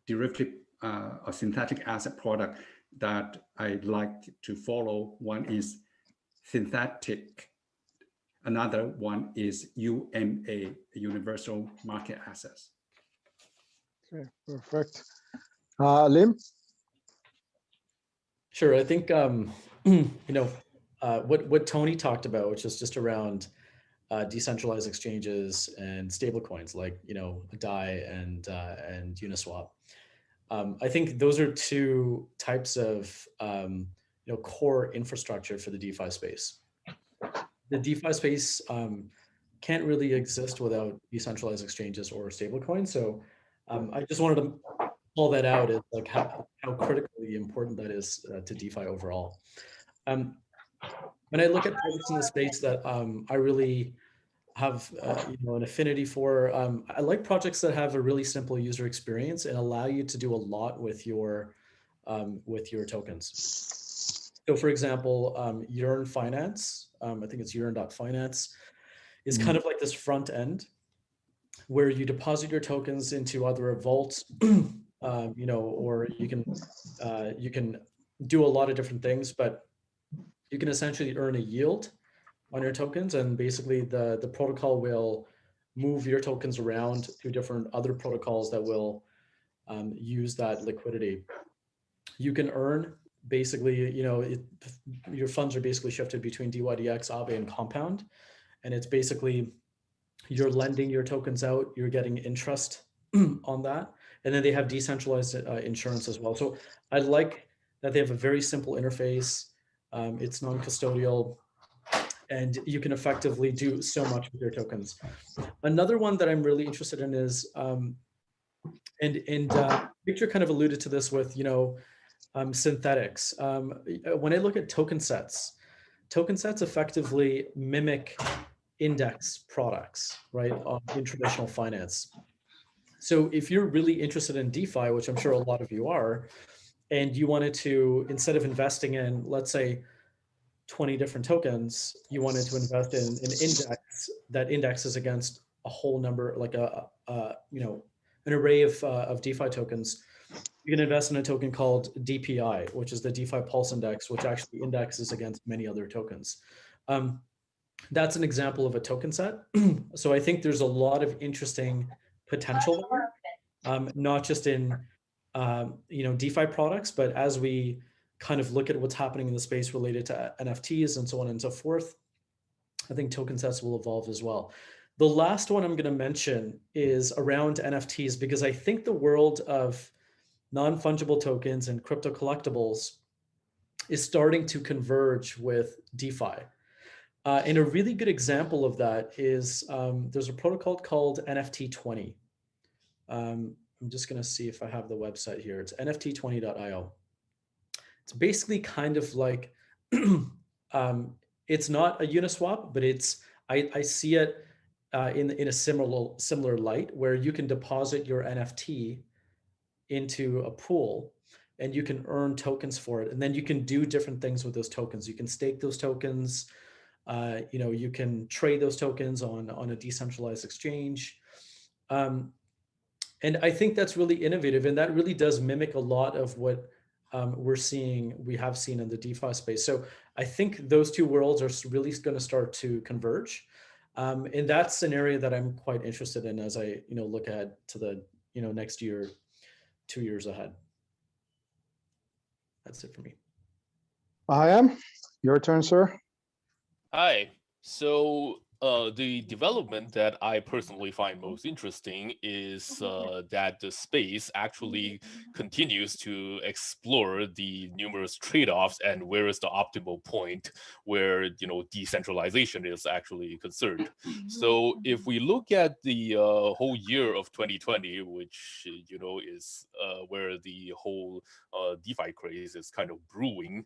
Speaker 10: derivative or synthetic asset product that I'd like to follow. One is synthetic. Another one is UMA, Universal Market Access.
Speaker 7: Okay, perfect. Lim?
Speaker 12: Sure. I think what Tony talked about, which is just around decentralized exchanges and stablecoins like DAI and Uniswap. I think those are two types of core infrastructure for the DeFi space. The DeFi space can't really exist without decentralized exchanges or stablecoins. So I just wanted to call that out as like how critically important that is to DeFi overall. When I look at projects in the space that I really have an affinity for, I like projects that have a really simple user experience and allow you to do a lot with your tokens. So for example, Yearn Finance, I think it's yearn.finance, is kind of like this front end where you deposit your tokens into either a vault, or you can do a lot of different things, but you can essentially earn a yield on your tokens, and basically the protocol will move your tokens around to different other protocols that will use that liquidity. You can earn basically, your funds are basically shifted between DYDX, Aave, and Compound, and it's basically you're lending your tokens out, you're getting interest on that, and then they have decentralized insurance as well. So I like that they have a very simple interface. It's non-custodial, and you can effectively do so much with your tokens. Another one that I'm really interested in is, Victor kind of alluded to this with, synthetics. When I look at token sets effectively mimic index products, right, in traditional finance. So if you're really interested in DeFi, which I'm sure a lot of you are, and you wanted to, instead of investing in, let's say, 20 different tokens, you wanted to invest in an index that indexes against a whole number, like an array of DeFi tokens. You can invest in a token called DPI, which is the DeFi Pulse Index, which actually indexes against many other tokens. That's an example of a token set. So I think there's a lot of interesting potential there. not just in DeFi products, but as we kind of look at what's happening in the space related to NFTs and so on and so forth, I think token sets will evolve as well. The last one I'm going to mention is around NFTs, because I think the world of non-fungible tokens and crypto collectibles is starting to converge with DeFi. And a really good example of that is there's a protocol called NFT20. I'm just going to see if I have the website here. It's nft20.io. It's basically kind of like, it's not a Uniswap, but I see it in a similar light, where you can deposit your NFT into a pool and you can earn tokens for it. And then you can do different things with those tokens. You can stake those tokens. You can trade those tokens on a decentralized exchange. And I think that's really innovative. And that really does mimic a lot of what we have seen in the DeFi space. So I think those two worlds are really going to start to converge. And that's an area that I'm quite interested in as I look ahead to the next year, 2 years ahead. That's it for me.
Speaker 7: I am. Your turn, sir.
Speaker 14: Hi. So the development that I personally find most interesting is that the space actually continues to explore the numerous trade-offs and where is the optimal point where decentralization is actually concerned. So if we look at the whole year of 2020, which is where the whole DeFi craze is kind of brewing,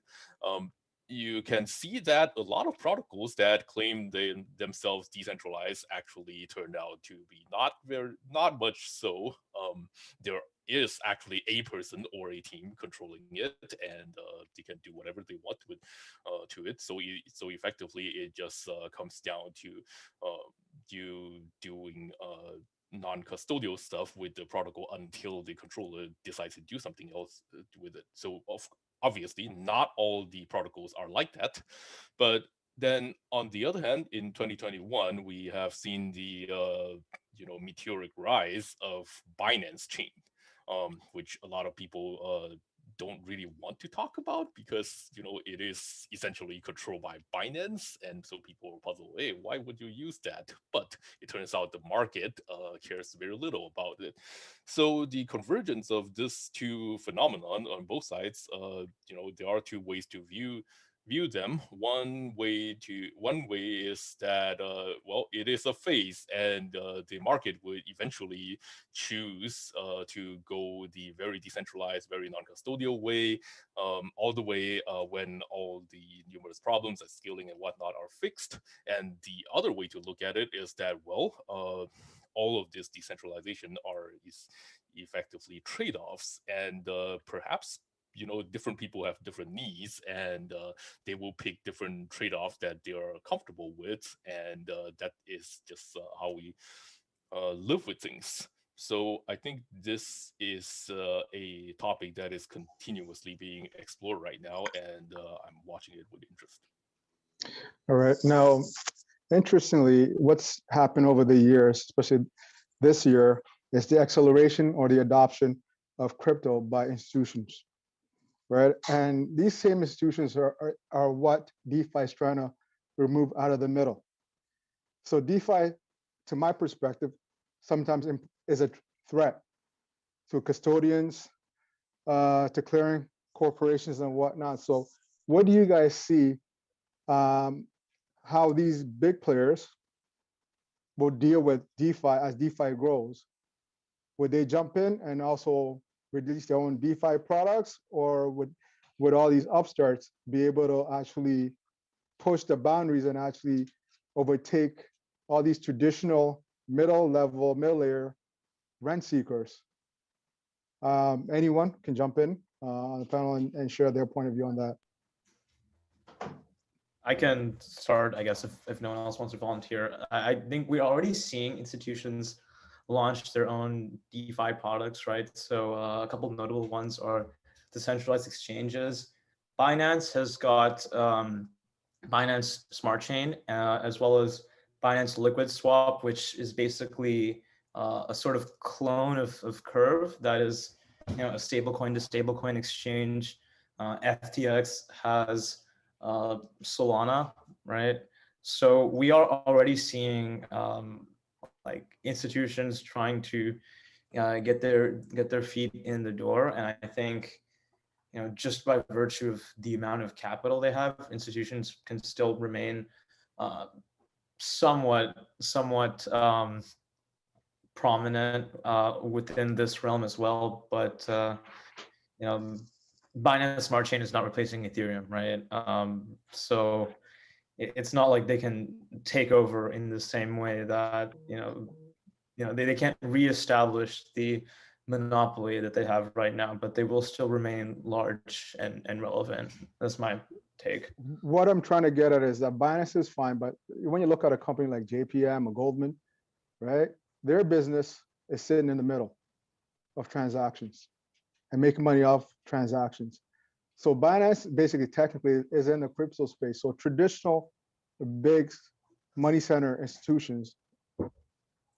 Speaker 14: you can see that a lot of protocols that claim themselves decentralized actually turned out to be not much so. There is actually a person or a team controlling it, and they can do whatever they want with to it. So effectively, it just comes down to you doing non-custodial stuff with the protocol until the controller decides to do something else with it. So obviously, not all the protocols are like that. But then on the other hand, in 2021, we have seen the meteoric rise of Binance chain, which a lot of people don't really want to talk about because it is essentially controlled by Binance, and so people are puzzled, hey, why would you use that? But it turns out the market cares very little about it. So the convergence of these two phenomenon on both sides, there are two ways to view them. One way is that it is a phase, and the market would eventually choose to go the very decentralized, very non-custodial way, all the way when all the numerous problems like scaling and whatnot are fixed. And the other way to look at it is that all of this decentralization is effectively trade-offs, and perhaps different people have different needs, and they will pick different trade-offs that they are comfortable with, and that is just how we live with things. So I think this is a topic that is continuously being explored right now, and I'm watching it with interest.
Speaker 7: All right. Now, interestingly, what's happened over the years, especially this year, is the acceleration or the adoption of crypto by institutions. Right. And these same institutions are what DeFi is trying to remove out of the middle. So DeFi, to my perspective, sometimes is a threat to custodians, to clearing corporations and whatnot. So what do you guys see how these big players will deal with DeFi as DeFi grows? Would they jump in and also release their own DeFi products, or would all these upstarts be able to actually push the boundaries and actually overtake all these traditional middle layer rent seekers? Anyone can jump in on the panel and share their point of view on that.
Speaker 9: I can start, I guess, if no one else wants to volunteer. I think we're already seeing institutions launch their own DeFi products, right? So a couple of notable ones are decentralized exchanges. Binance has got Binance Smart Chain, as well as Binance Liquid Swap, which is basically a sort of clone of Curve that is, you know, a stablecoin to stablecoin exchange. FTX has Solana, right? So we are already seeing like institutions trying to get their feet in the door, and I think, you know, just by virtue of the amount of capital they have, institutions can still remain somewhat prominent within this realm as well. But you know, Binance Smart Chain is not replacing Ethereum, right? So it's not like they can take over in the same way that, you know, they can't reestablish the monopoly that they have right now, but they will still remain large and relevant. That's my take.
Speaker 7: What I'm trying to get at is that Binance is fine, but when you look at a company like JPM or Goldman, right, their business is sitting in the middle of transactions and making money off transactions. So Binance basically technically is in the crypto space. So traditional big money center institutions,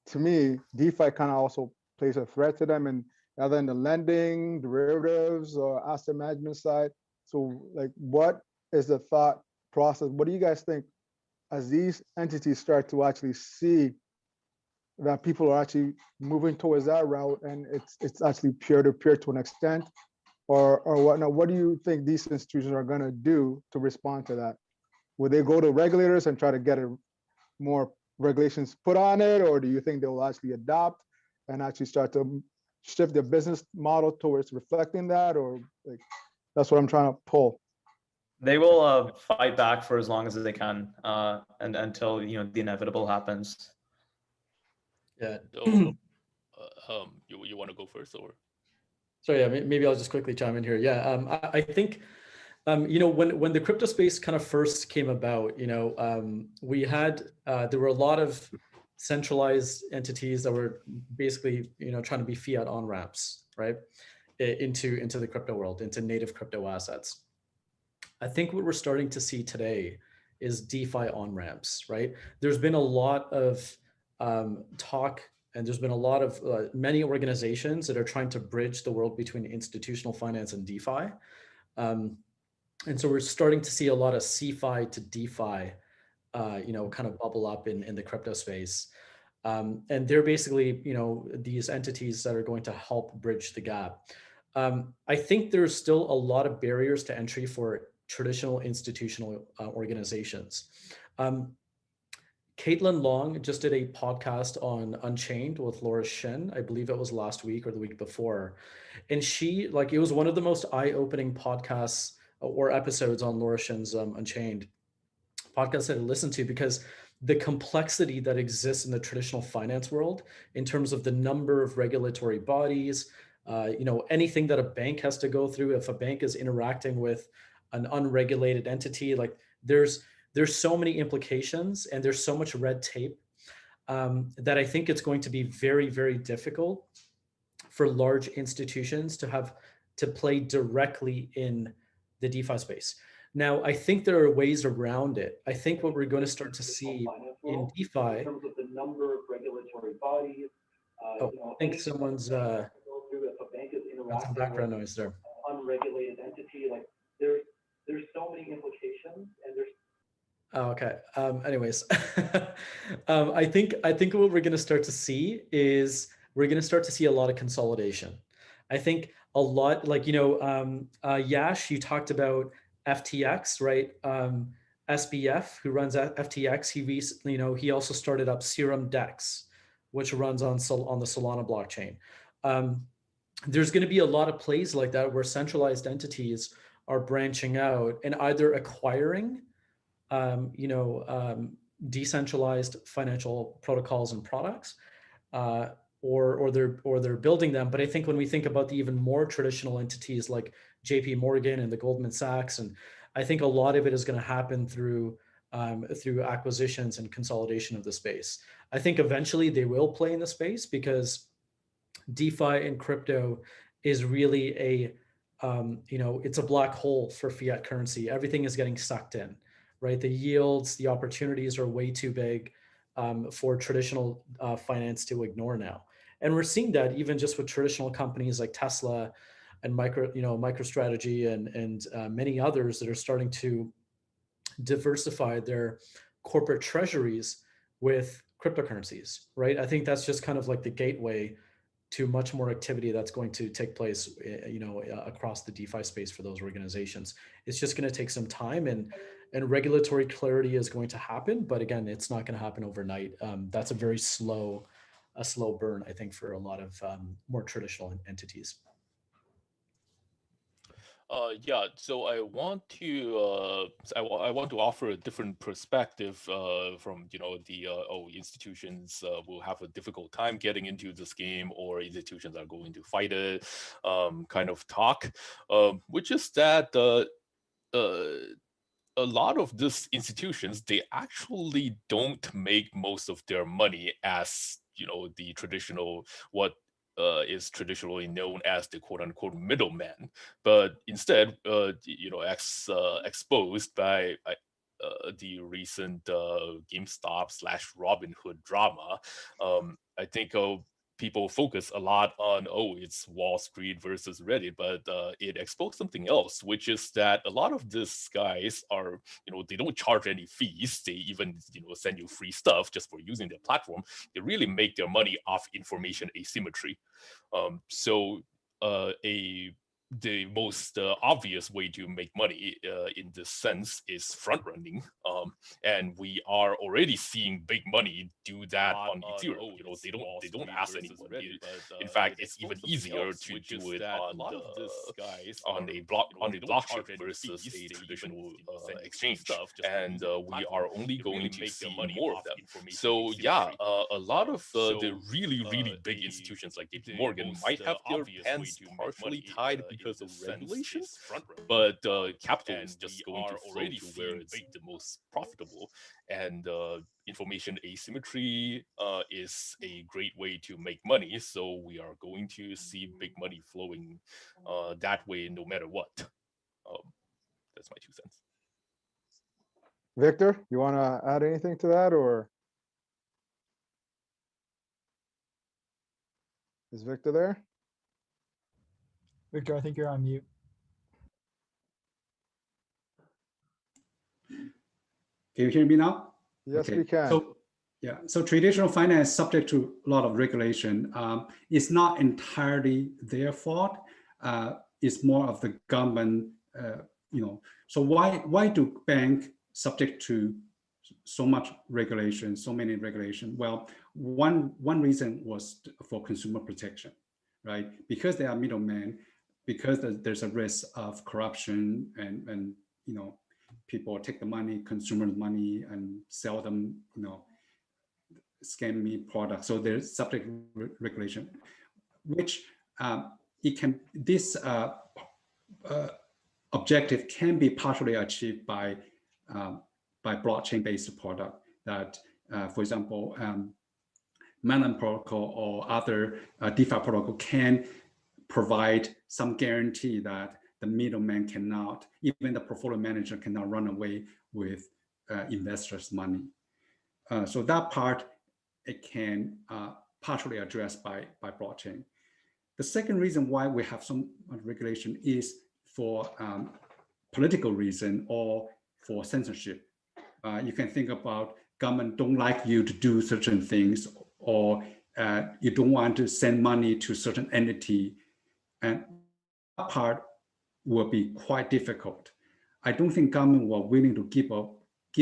Speaker 7: to me, DeFi kind of also plays a threat to them, and other than the lending, derivatives, or asset management side. So like, what is the thought process? What do you guys think as these entities start to actually see that people are actually moving towards that route, and it's actually peer-to-peer to an extent, or whatnot? What do you think these institutions are going to do to respond to that? Will they go to regulators and try to get more regulations put on it, or do you think they will actually adopt and actually start to shift their business model towards reflecting that? Or like, that's what I'm trying to pull.
Speaker 9: They will fight back for as long as they can, and until, you know, the inevitable happens.
Speaker 12: Yeah.
Speaker 14: So, you want to go first, or?
Speaker 12: So yeah, maybe I'll just quickly chime in here. Yeah, I think, you know, when the crypto space kind of first came about, you know, we had there were a lot of centralized entities that were basically, you know, trying to be fiat on ramps, right, into the crypto world, into native crypto assets. I think what we're starting to see today is DeFi on ramps, right? There's been a lot of talk, and there's been a lot of many organizations that are trying to bridge the world between institutional finance and DeFi. And so we're starting to see a lot of CeFi to DeFi, you know, kind of bubble up in the crypto space. And they're basically, you know, these entities that are going to help bridge the gap. I think there's still a lot of barriers to entry for traditional institutional organizations. Caitlin Long just did a podcast on Unchained with Laura Shin. I believe it was last week or the week before. And she, like, it was one of the most eye-opening podcasts or episodes on Laura Shin's Unchained podcast that I listened to, because the complexity that exists in the traditional finance world in terms of the number of regulatory bodies, you know, anything that a bank has to go through, if a bank is interacting with an unregulated entity, like there's so many implications and there's so much red tape that I think it's going to be very, very difficult for large institutions to play directly in the DeFi space. Now, I think there are ways around it. I think what we're going to start to see in DeFi, in terms of the number of regulatory bodies. I think someone's got some background noise there. Unregulated entity, like there's so many implications, and there's. Oh, okay. Anyways, I think what we're going to start to see is we're going to start to see a lot of consolidation. I think a lot, like, you know, Yash, you talked about FTX, right? SBF, who runs FTX, he recently, you know, he also started up Serum Dex, which runs on the Solana blockchain. There's going to be a lot of plays like that where centralized entities are branching out and either acquiring, you know, decentralized financial protocols and products, or they're building them. But I think when we think about the even more traditional entities like JP Morgan and the Goldman Sachs, and I think a lot of it is going to happen through acquisitions and consolidation of the space. I think eventually they will play in the space because DeFi and crypto is really a, you know, it's a black hole for fiat currency. Everything is getting sucked in, right? The yields, the opportunities are way too big. for traditional finance to ignore now. And we're seeing that even just with traditional companies like Tesla and MicroStrategy and many others that are starting to diversify their corporate treasuries with cryptocurrencies, right? I think that's just kind of like the gateway to much more activity that's going to take place, across the DeFi space for those organizations. It's just going to take some time, and regulatory clarity is going to happen. But again, it's not going to happen overnight. That's a very slow burn, I think, for a lot of more traditional entities.
Speaker 14: Yeah, so I want to I want to offer a different perspective from the institutions will have a difficult time getting into this game, or institutions are going to fight it kind of talk, which is that a lot of these institutions, they actually don't make most of their money as the traditional is traditionally known as the quote unquote middleman, but instead, exposed by the recent GameStop / Robinhood drama. I think people focus a lot on, it's Wall Street versus Reddit, but it exposed something else, which is that a lot of these guys are, they don't charge any fees. They even, send you free stuff just for using their platform. They really make their money off information asymmetry. The most obvious way to make money in this sense is front running, and we are already seeing big money do that on Ethereum. They don't ask anyone. In fact, it's even easier to do it on the blockchain versus a traditional exchange, and we are only going to see more of them. So yeah, a lot of the really big institutions like JP Morgan might have their hands partially tied because of regulation, but capital is just going to flow to where it's the most profitable, and information asymmetry is a great way to make money, so we are going to see big money flowing that way no matter what. That's my 2 cents.
Speaker 7: Victor, you want to add anything to that, or is Victor there?
Speaker 13: Victor, I think you're on mute.
Speaker 10: Can you hear me now?
Speaker 7: Yes, we can.
Speaker 10: So, yeah, so traditional finance is subject to a lot of regulation. It's not entirely their fault. It's more of the government, So why do banks subject to so much regulation, so many regulation? Well, one reason was for consumer protection, right? Because they are middlemen, because there's a risk of corruption and people take the money, consumers' money, and sell them, scammy products. So there's subject regulation, which this objective can be partially achieved by blockchain-based product that, for example, Mainland protocol or other DeFi protocol can provide some guarantee that the middleman cannot, even the portfolio manager cannot run away with investors' money. So that part, it can partially addressed by blockchain. The second reason why we have some regulation is for political reason or for censorship. You can think about government don't like you to do certain things, or you don't want to send money to certain entity, and that part will be quite difficult. I don't think government were willing to give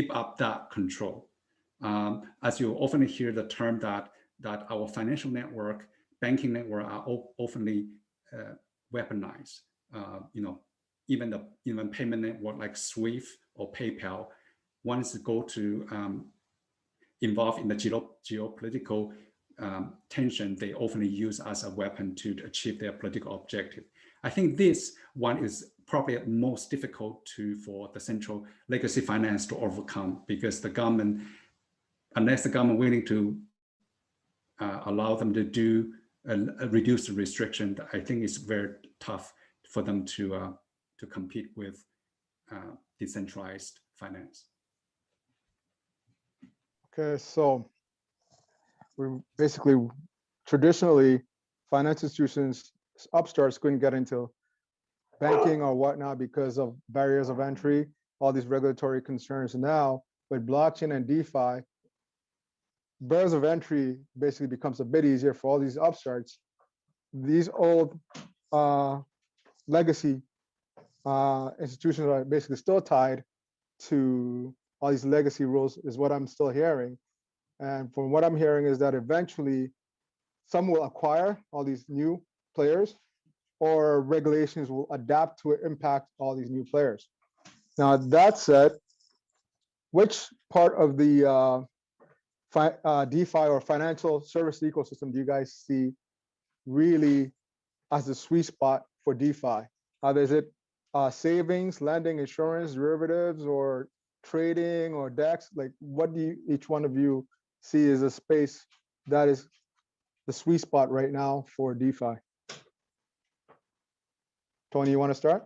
Speaker 10: up that control. As you often hear the term that our financial network, banking network are oftenly weaponized. Even payment network like SWIFT or PayPal, once it go to involve in the geopolitical tension, they often use as a weapon to achieve their political objective. I think this one is probably most difficult for the central legacy finance to overcome, because the government, unless the government willing to allow them to do reduce the restriction, I think it's very tough for them to compete with decentralized finance.
Speaker 7: Okay, so we basically traditionally financial institutions, upstarts couldn't get into banking or whatnot because of barriers of entry, all these regulatory concerns. Now with blockchain and DeFi, barriers of entry basically becomes a bit easier for all these upstarts. These old legacy institutions are basically still tied to all these legacy rules, is what I'm still hearing. And from what I'm hearing is that eventually some will acquire all these new players, or regulations will adapt to impact all these new players. Now, that said, which part of the DeFi or financial service ecosystem do you guys see really as the sweet spot for DeFi? Is it savings, lending, insurance, derivatives, or trading, or DEX? Like, what do you, each one of you see as a space that is the sweet spot right now for DeFi? Tony, you want to start?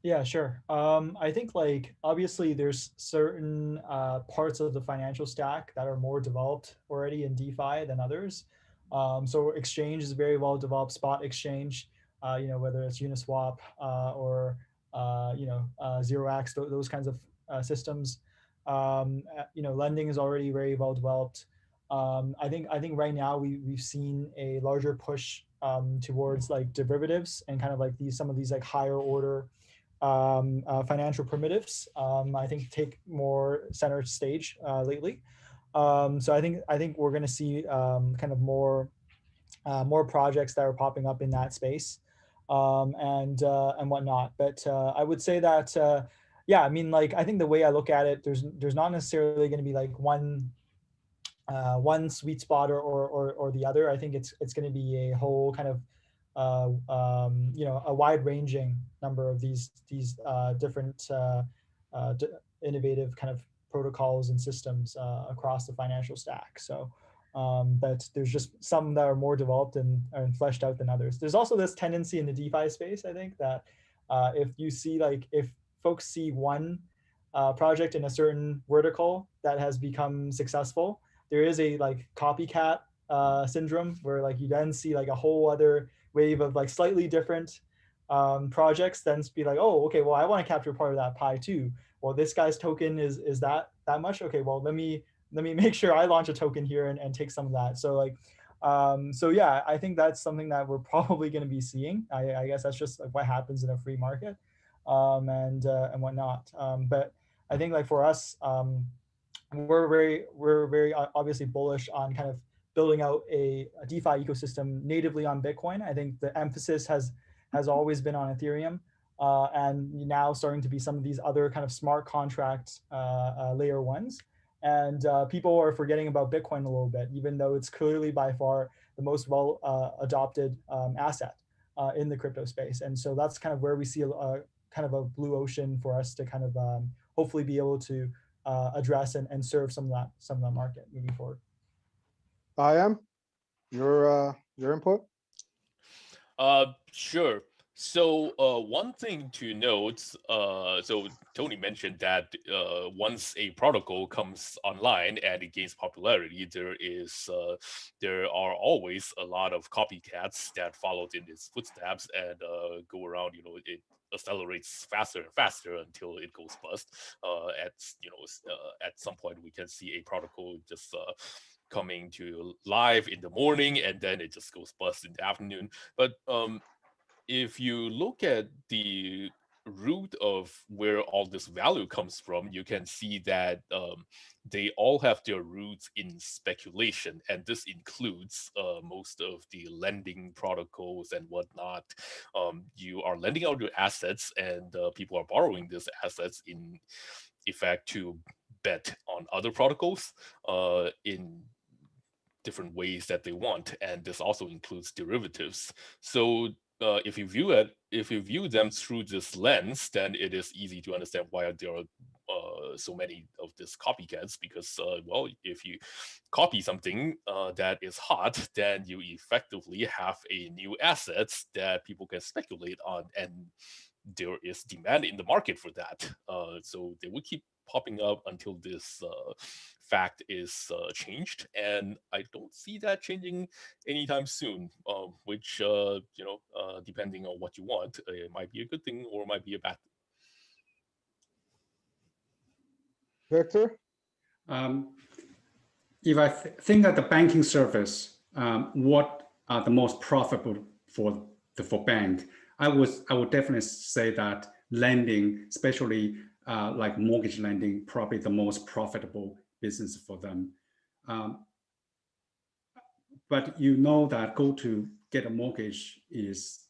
Speaker 13: Yeah, sure. I think like obviously there's certain parts of the financial stack that are more developed already in DeFi than others. So exchange is very well developed, spot exchange, whether it's Uniswap or 0x, those kinds of systems. Lending is already very well developed. I think right now we've seen a larger push towards like derivatives and kind of like some of these like higher order financial primitives. I think take more center stage lately. So I think we're going to see kind of more projects that are popping up in that space and whatnot. But I would say that yeah, I mean, like I think the way I look at it, there's not necessarily going to be like one sweet spot or the other. I think it's going to be a whole kind of a wide-ranging number of these different innovative kind of protocols and systems across the financial stack. So, but there's just some that are more developed and fleshed out than others. There's also this tendency in the DeFi space, I think, that if you see like if folks see one project in a certain vertical that has become successful, there is a like copycat syndrome where like you then see like a whole other wave of like slightly different projects, then be like, oh, okay, well, I want to capture part of that pie too. Well, this guy's token is that much. Okay, well, let me make sure I launch a token here and take some of that. So like, so yeah, I think that's something that we're probably going to be seeing. I guess that's just like what happens in a free market and whatnot. But I think like for us, we're very obviously bullish on kind of building out a DeFi ecosystem natively on Bitcoin. I think the emphasis has always been on Ethereum, and now starting to be some of these other kind of smart contract layer ones. And people are forgetting about Bitcoin a little bit, even though it's clearly by far the most well adopted asset in the crypto space. And so that's kind of where we see a kind of a blue ocean for us to kind of hopefully be able to address and serve some of that market moving forward.
Speaker 7: I am your input.
Speaker 14: Sure. So one thing to note, so Tony mentioned that once a protocol comes online and it gains popularity, there are always a lot of copycats that followed in its footsteps and go around. It accelerates faster and faster until it goes bust. At some point we can see a protocol just coming to live in the morning and then it just goes bust in the afternoon. But if you look at the root of where all this value comes from, you can see that they all have their roots in speculation, and this includes most of the lending protocols and whatnot. You are lending out your assets, and people are borrowing these assets in effect to bet on other protocols in different ways that they want, and this also includes derivatives. So if you view them through this lens, then it is easy to understand why there are so many of these copycats, because well, if you copy something that is hot, then you effectively have a new asset that people can speculate on, and there is demand in the market for that. So they will keep popping up until this fact is changed, and I don't see that changing anytime soon. Which depending on what you want, it might be a good thing or it might be a bad thing.
Speaker 7: Victor?
Speaker 10: If I think that the banking service, what are the most profitable for bank, I would definitely say that lending, especially like mortgage lending, probably the most profitable business for them. But you know that go to get a mortgage is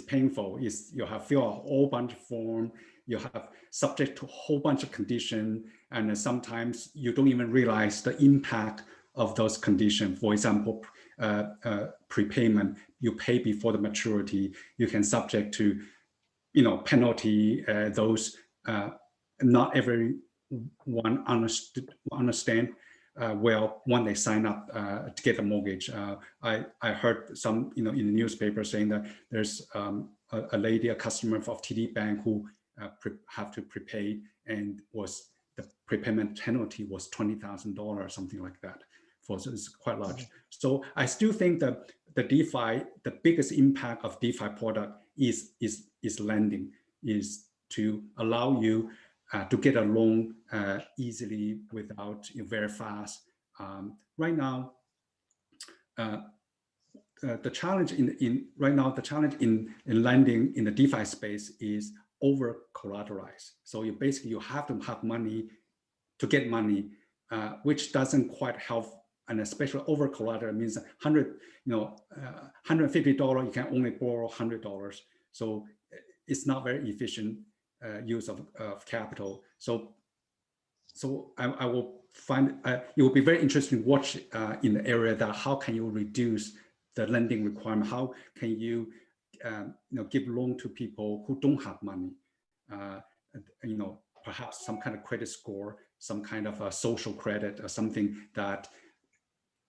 Speaker 10: painful. You have fill a whole bunch of form, you have subject to a whole bunch of condition, and sometimes you don't even realize the impact of those conditions. For example, prepayment, you pay before the maturity, you can subject to, penalty. Those not everyone understand well when they sign up to get a mortgage. I heard some, in the newspaper saying that there's a lady, a customer of TD Bank who have to prepay, and the prepayment penalty was $20,000, something like that. So it's quite large. So I still think that the DeFi, the biggest impact of DeFi product is lending, is to allow you to get a loan easily without very fast. Right now, the challenge in lending in the DeFi space is over collateralized. So you have to have money to get money, which doesn't quite help. And especially over collateral means $150 you can only borrow $100. So it's not very efficient use of capital. So I will find it will be very interesting to watch in the area that how can you reduce the lending requirement? How can you give loan to people who don't have money? Perhaps some kind of credit score, some kind of a social credit, or something that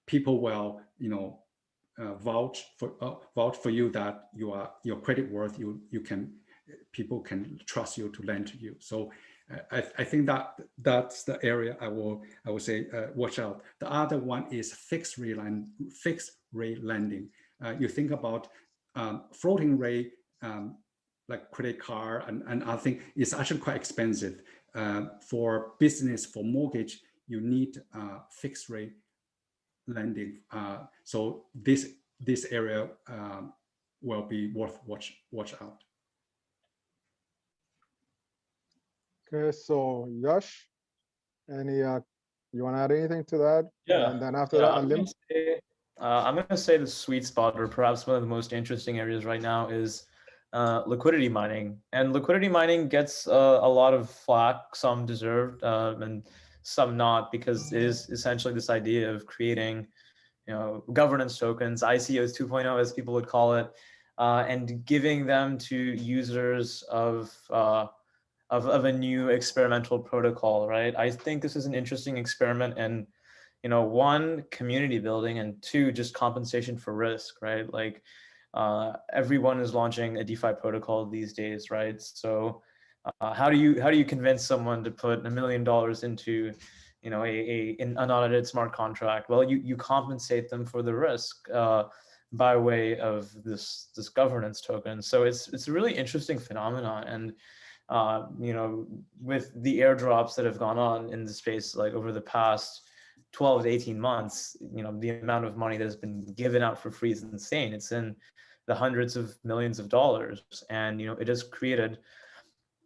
Speaker 10: people will vouch for you, that your credit worth, people can trust you to lend to you. So I think that's the area I would say watch out. The other one is fixed rate lending. You think about floating rate, like credit card and other things, is actually quite expensive. For business, for mortgage, you need fixed rate lending. So this area will be worth watch out.
Speaker 7: Okay, so Yash, you want to add anything to that?
Speaker 9: Yeah.
Speaker 7: And then after that,
Speaker 9: I'm going to say the sweet spot, or perhaps one of the most interesting areas right now, is liquidity mining. And liquidity mining gets a lot of flack, some deserved and some not, because it is essentially this idea of creating, governance tokens, ICOs 2.0, as people would call it, and giving them to users of a new experimental protocol, right? I think this is an interesting experiment in, one, community building, and two, just compensation for risk, right? Like everyone is launching a DeFi protocol these days, right? So how do you convince someone to put $1 million into an unaudited smart contract? Well, you compensate them for the risk by way of this governance token. So it's a really interesting phenomenon. And with the airdrops that have gone on in the space, like over the past 12 to 18 months, the amount of money that has been given out for free is insane. It's in the hundreds of millions of dollars. And, it has created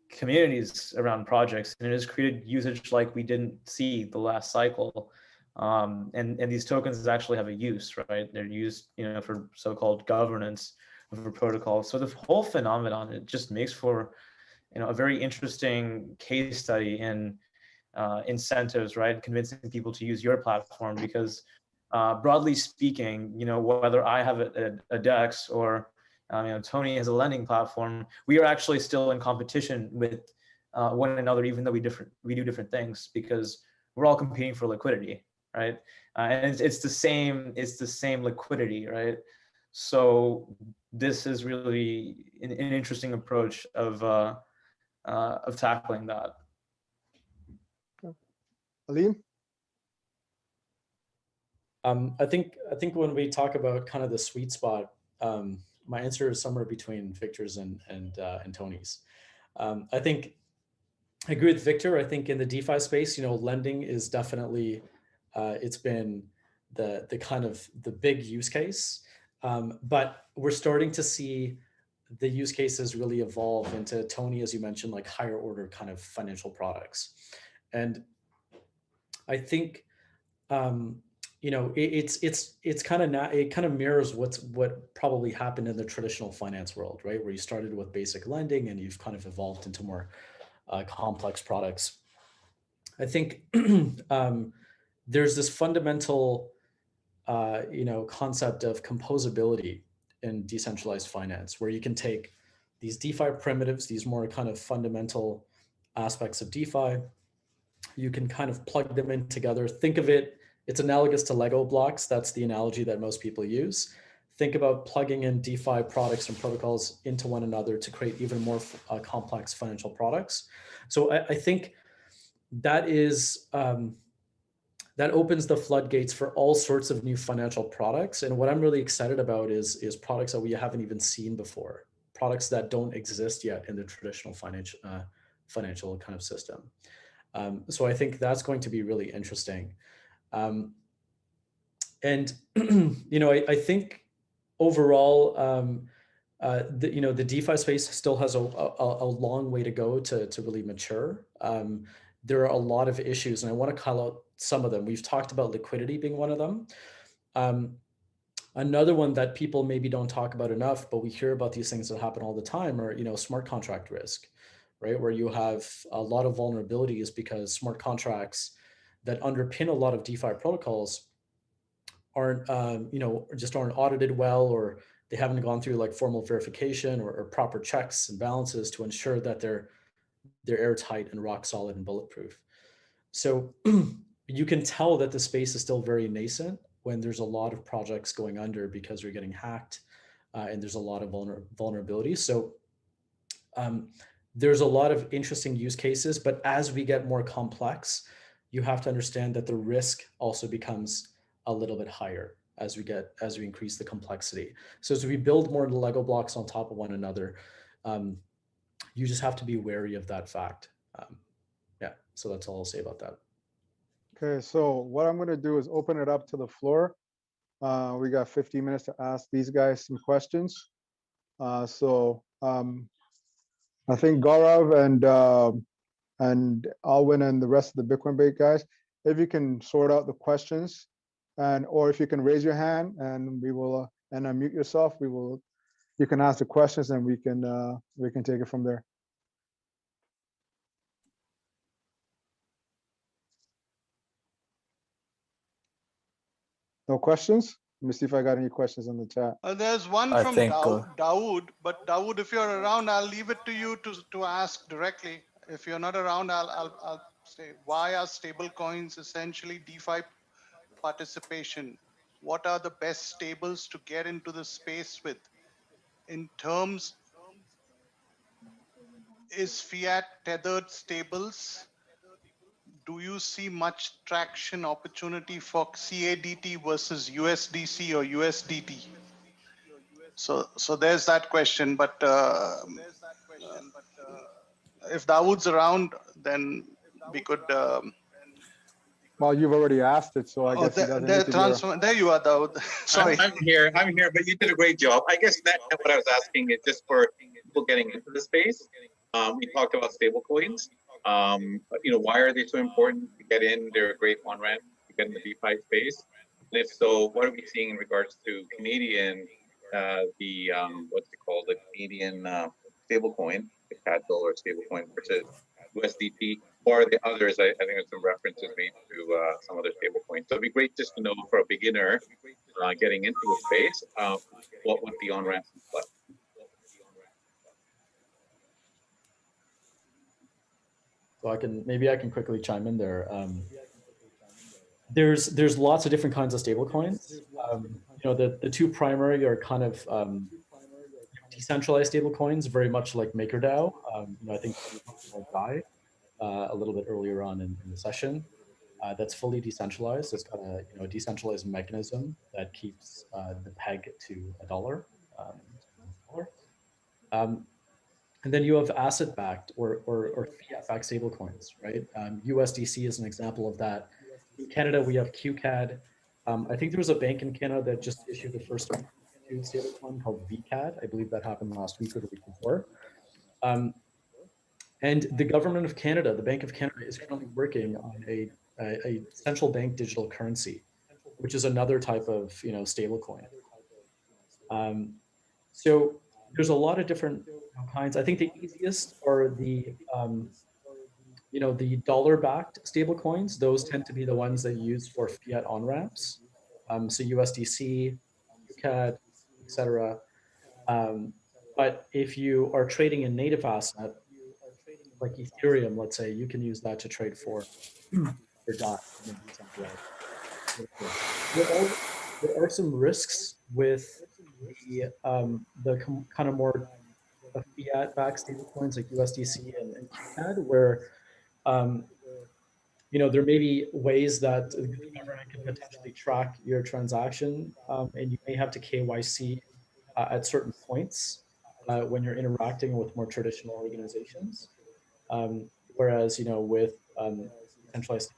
Speaker 9: communities around projects, and it has created usage like we didn't see the last cycle. And these tokens actually have a use, right? They're used, for so-called governance of a protocol. So the whole phenomenon, it just makes for, a very interesting case study in incentives, right? Convincing people to use your platform, because broadly speaking, whether I have a DEX or Tony has a lending platform, we are actually still in competition with one another, even though we do different things, because we're all competing for liquidity, right? And it's the same liquidity, right? So this is really an interesting approach of tackling that.
Speaker 7: Alim?
Speaker 12: I think when we talk about kind of the sweet spot, my answer is somewhere between Victor's and Tony's. I think I agree with Victor. I think in the DeFi space, lending is definitely it's been the kind of the big use case, but we're starting to see the use cases really evolve into, Tony, as you mentioned, like higher order kind of financial products, and I think it's kind of mirrors what probably happened in the traditional finance world, right? Where you started with basic lending and you've kind of evolved into more complex products. I think there's this fundamental, concept of composability in decentralized finance, where you can take these DeFi primitives, these more kind of fundamental aspects of DeFi, you can kind of plug them in together. Think of it, it's analogous to Lego blocks. That's the analogy that most people use. Think about plugging in DeFi products and protocols into one another to create even more complex financial products. So I think that is, that opens the floodgates for all sorts of new financial products. And what I'm really excited about is products that we haven't even seen before, products that don't exist yet in the traditional financial kind of system. So I think that's going to be really interesting. And, I think overall, the DeFi space still has a long way to go to really mature. There are a lot of issues, and I want to call out some of them. We've talked about liquidity being one of them. Another one that people maybe don't talk about enough, but we hear about these things that happen all the time, are smart contract risk, right? Where you have a lot of vulnerabilities because smart contracts that underpin a lot of DeFi protocols aren't, just aren't audited well, or they haven't gone through like formal verification or proper checks and balances to ensure that they're airtight and rock solid and bulletproof. So you can tell that the space is still very nascent when there's a lot of projects going under because they're getting hacked, and there's a lot of vulnerabilities. So there's a lot of interesting use cases, but as we get more complex, you have to understand that the risk also becomes a little bit higher as we increase the complexity. So as we build more Lego blocks on top of one another, you just have to be wary of that fact. So that's all I'll say about that.
Speaker 7: Okay, so what I'm going to do is open it up to the floor. We got 15 minutes to ask these guys some questions. I think Gaurav and Alwyn and the rest of the Bitcoin Bait guys, if you can sort out the questions, or if you can raise your hand and we will and unmute yourself, you can ask the questions and we can take it from there. No questions? Let me see if I got any questions in the chat.
Speaker 5: There's one from Dawood, but Dawood, if you're around, I'll leave it to you to ask directly. If you're not around, I'll say, why are stable coins essentially DeFi participation? What are the best stables to get into the space with? In terms, is fiat tethered stables? Do you see much traction opportunity for CADT versus USDC or USDT? So there's that question, but if Dawood's around, then we could.
Speaker 7: Well, you've already asked it, so I guess it doesn't need to be
Speaker 5: there you are, Dawood. Sorry.
Speaker 8: I'm here, but you did a great job. I guess that what I was asking is just for people getting into the space. We talked about stable coins. Why are they so important to get in? They're a great on-ramp to get in the DeFi space. And if so, what are we seeing in regards to Canadian, what's it called, the Canadian stablecoin, the CAD dollar stablecoin versus USDT, or are the others? I think there's some references made to some other stablecoins. So it'd be great just to know for a beginner getting into the space, what would the on-ramp look like?
Speaker 12: So maybe I can quickly chime in there. There's lots of different kinds of stable coins. The two primary are kind of decentralized stable coins, very much like MakerDAO. I think Guy a little bit earlier on in the session. that's fully decentralized. It's got a decentralized mechanism that keeps the peg to a dollar. And then you have asset-backed or fiat-backed stablecoins, right? USDC is an example of that. In Canada, we have QCAD. I think there was a bank in Canada that just issued the first stablecoin called VCAD. I believe that happened last week or the week before. And the government of Canada, the Bank of Canada, is currently working on a central bank digital currency, which is another type of stablecoin. So there's a lot of different kinds. I think the easiest are the the dollar-backed stablecoins. Those tend to be the ones that you use for fiat on-ramps. So USDC, CAD, etc. But if you are trading a native asset like Ethereum, let's say, you can use that to trade for DAI. There are some risks with the kind of more fiat-backed stablecoins like USDC and CAD, where there may be ways that the government can potentially track your transaction, and you may have to KYC at certain points when you're interacting with more traditional organizations. Whereas with centralized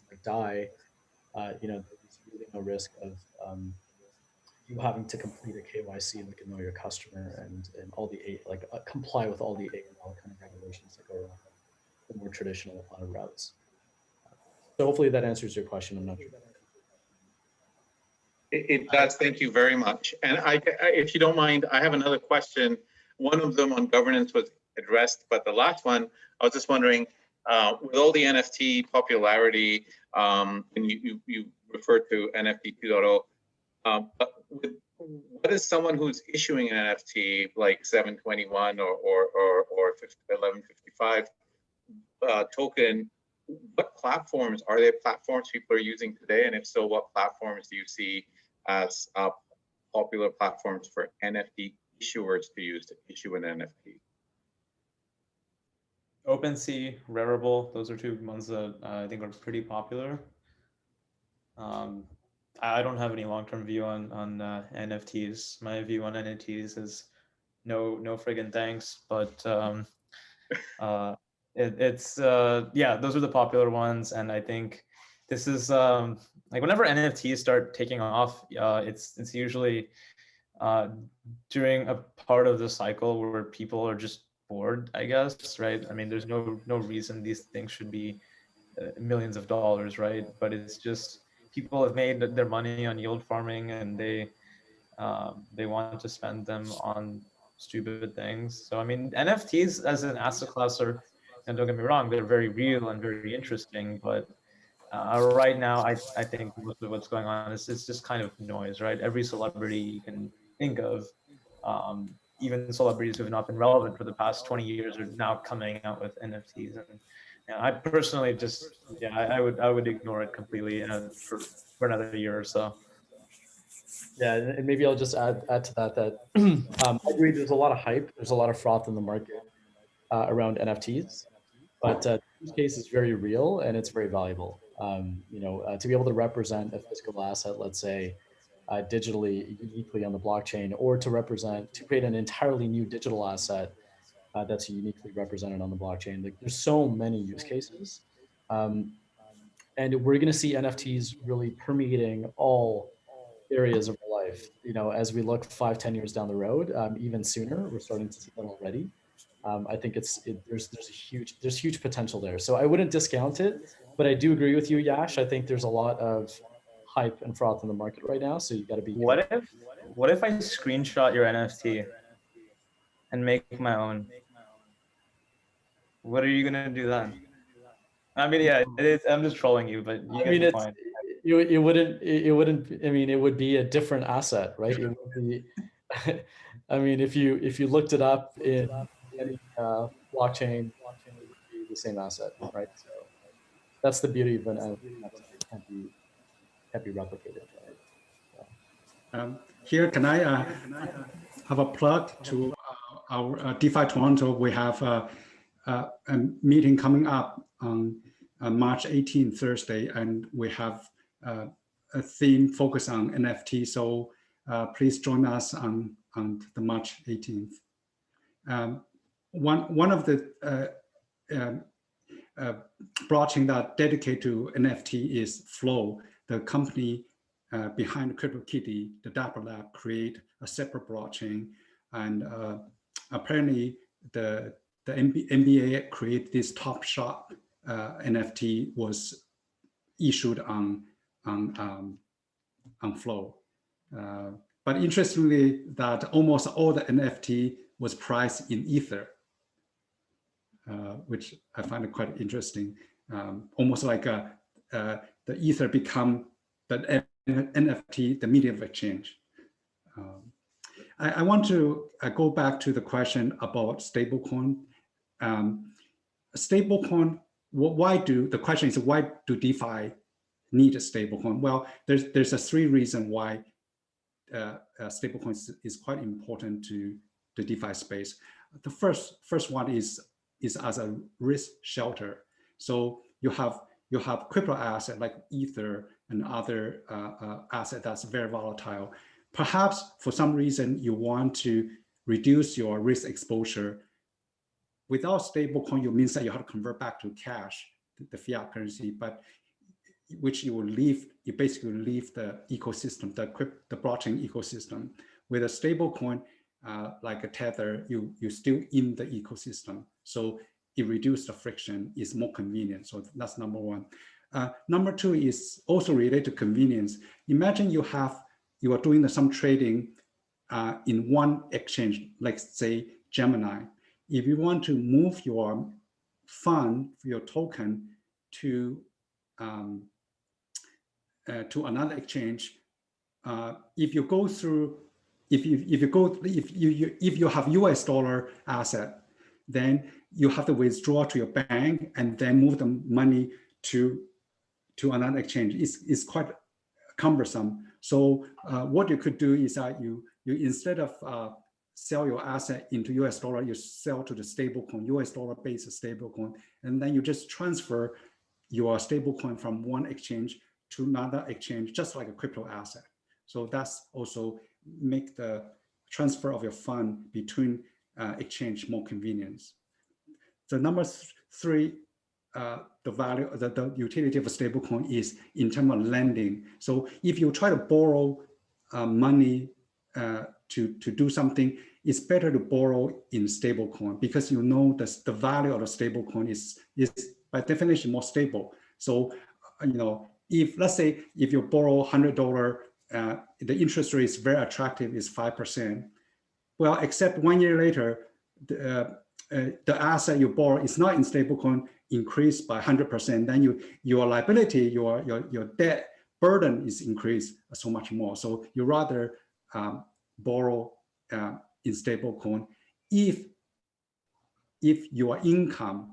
Speaker 12: like DAI, there's really no risk of you having to complete a KYC, like know your customer and all the comply with all the AML kind of regulations that go around the more traditional routes. So hopefully that answers your question. I'm not sure.
Speaker 8: It does. Thank you very much. And if you don't mind, I have another question. One of them on governance was addressed, but the last one, I was just wondering, with all the NFT popularity, and you referred to NFT 2.0, but what is someone who's issuing an NFT like 721 or 1155 token? What platforms are there? Platforms people are using today, and if so, what platforms do you see as popular platforms for NFT issuers to use to issue an NFT?
Speaker 9: OpenSea, Rarible, those are two ones that I think are pretty popular. I don't have any long-term view on NFTs. My view on NFTs is no friggin' thanks, but yeah, those are the popular ones. And I think this is like whenever NFTs start taking off, it's usually during a part of the cycle where people are just bored, I guess, right? I mean, there's no reason these things should be millions of dollars, right? But it's just people have made their money on yield farming, and they want to spend them on stupid things. So I mean, NFTs as an asset class are, and don't get me wrong, they're very real and very interesting, but right now I think most of what's going on is it's just kind of noise, right? Every celebrity you can think of, even celebrities who have not been relevant for the past 20 years are now coming out with NFTs. And I personally just, I would ignore it completely for another year or so.
Speaker 12: Yeah, and maybe I'll just add to that I agree. There's a lot of hype. There's a lot of froth in the market around NFTs, but the use case is very real and it's very valuable. To be able to represent a physical asset, let's say, digitally, uniquely on the blockchain, or to create an entirely new digital asset that's uniquely represented on the blockchain. Like, there's so many use cases, and we're going to see NFTs really permeating all areas of our life. As we look 5-10 years down the road, even sooner, we're starting to see that already. I think there's huge potential there. So I wouldn't discount it, but I do agree with you, Yash. I think there's a lot of hype and froth in the market right now. So you got to be.
Speaker 9: What if I screenshot your NFT and make my own? What are you gonna do then? I mean, yeah, I'm just trolling you, but you get the point.
Speaker 12: It wouldn't. I mean, it would be a different asset, right? It would be. I mean, if you looked it up in any blockchain, it would be the same asset, right? So that's the beauty of an NFT. It can't be replicated. Right?
Speaker 10: Here, can I have a plug to our DeFi Toronto? We have a meeting coming up on March 18, Thursday, and we have a theme focused on NFT. So please join us on the March 18th. One of the blockchain that dedicated to NFT is Flow. The company behind CryptoKitty, the Dapper Lab, create a separate blockchain, and apparently the NBA create this Top Shot NFT was issued on Flow. But interestingly, that almost all the NFT was priced in Ether, which I find it quite interesting. Almost like the Ether become the NFT, the medium of exchange. I want to go back to the question about stablecoin. Stablecoin, the question is, why do DeFi need a stablecoin? Well, there's a three reasons why stablecoin is quite important to the DeFi space. The first one is as a risk shelter. So you have crypto asset like Ether and other asset that's very volatile. Perhaps for some reason you want to reduce your risk exposure. Without stablecoin, it means that you have to convert back to cash, the fiat currency, but which you basically leave the ecosystem, the blockchain ecosystem. With a stablecoin like a Tether, you're still in the ecosystem. So it reduces the friction, it's more convenient. So that's number one. Number two is also related to convenience. Imagine you are doing some trading in one exchange, like say Gemini. If you want to move your fund, your token to another exchange, if you have US dollar asset, then you have to withdraw to your bank and then move the money to another exchange. It's quite cumbersome. So what you could do is that you instead of sell your asset into US dollar, you sell to the stablecoin, US dollar based stablecoin, and then you just transfer your stablecoin from one exchange to another exchange, just like a crypto asset. So that's also make the transfer of your fund between exchange more convenience. The number three, the value, the utility of a stablecoin is in terms of lending. So if you try to borrow money to do something, it's better to borrow in stablecoin because you know the value of the stablecoin is by definition more stable. So if let's say if you borrow $100, the interest rate is very attractive, is 5%. Well, except 1 year later, the asset you borrow is not in stablecoin, increased by 100%. Then your liability, your debt burden is increased so much more. So you rather borrow in stablecoin if your income,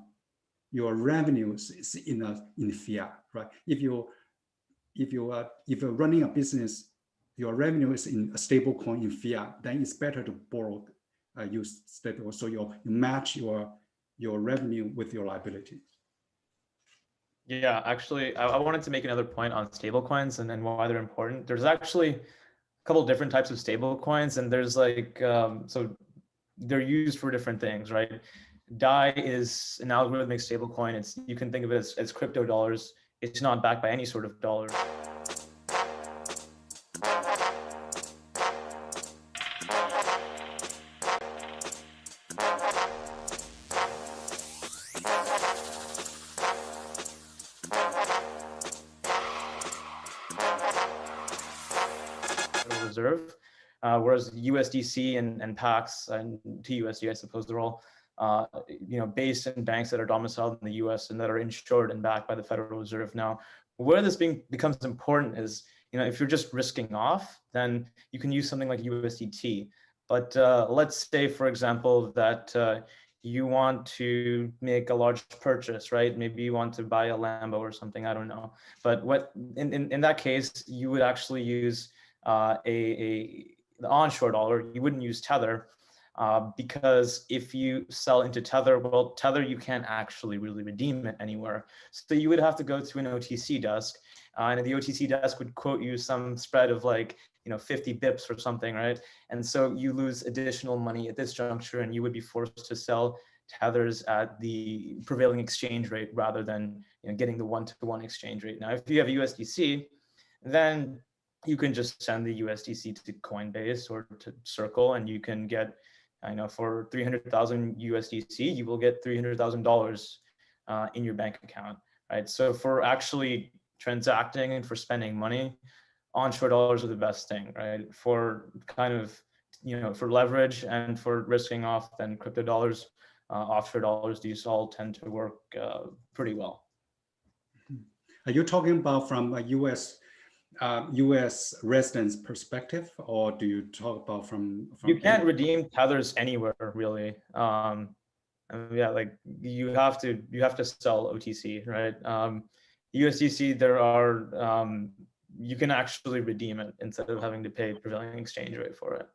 Speaker 10: your revenues is in fiat, right? If you're running a business, your revenue is in a stable coin in fiat, then it's better to borrow, use stable, so you match your revenue with your liabilities.
Speaker 9: Yeah, actually, I wanted to make another point on stablecoins and why they're important. There's actually a couple of different types of stablecoins, and there's like, so they're used for different things, right? DAI is an algorithmic stablecoin. You can think of it as crypto dollars. It's not backed by any sort of dollar. Reserve, whereas USDC and PAX and TUSD, I suppose, they're all based in banks that are domiciled in the US and that are insured and backed by the Federal Reserve. Now, where this becomes important is, if you're just risking off, then you can use something like USDT. But let's say, for example, that you want to make a large purchase, right? Maybe you want to buy a Lambo or something, I don't know. But in that case, you would actually use the onshore dollar. You wouldn't use Tether. because if you sell into Tether, well, Tether, you can't actually really redeem it anywhere. So you would have to go to an OTC desk, and the OTC desk would quote you some spread of like, 50 bips or something, right? And so you lose additional money at this juncture, and you would be forced to sell Tethers at the prevailing exchange rate rather than getting the one-to-one exchange rate. Now, if you have USDC, then you can just send the USDC to Coinbase or to Circle, and you can get, for 300,000 USDC, you will get $300,000 in your bank account, right? So for actually transacting and for spending money, onshore dollars are the best thing, right? For kind of, for leverage and for risking off, then crypto dollars, offshore dollars, these all tend to work pretty well.
Speaker 10: Are you talking about from a US residents perspective, or do you talk about from
Speaker 9: you can't redeem Tethers anywhere really. Yeah, like you have to sell OTC, right? USDC, there are you can actually redeem it instead of having to pay prevailing exchange rate for it.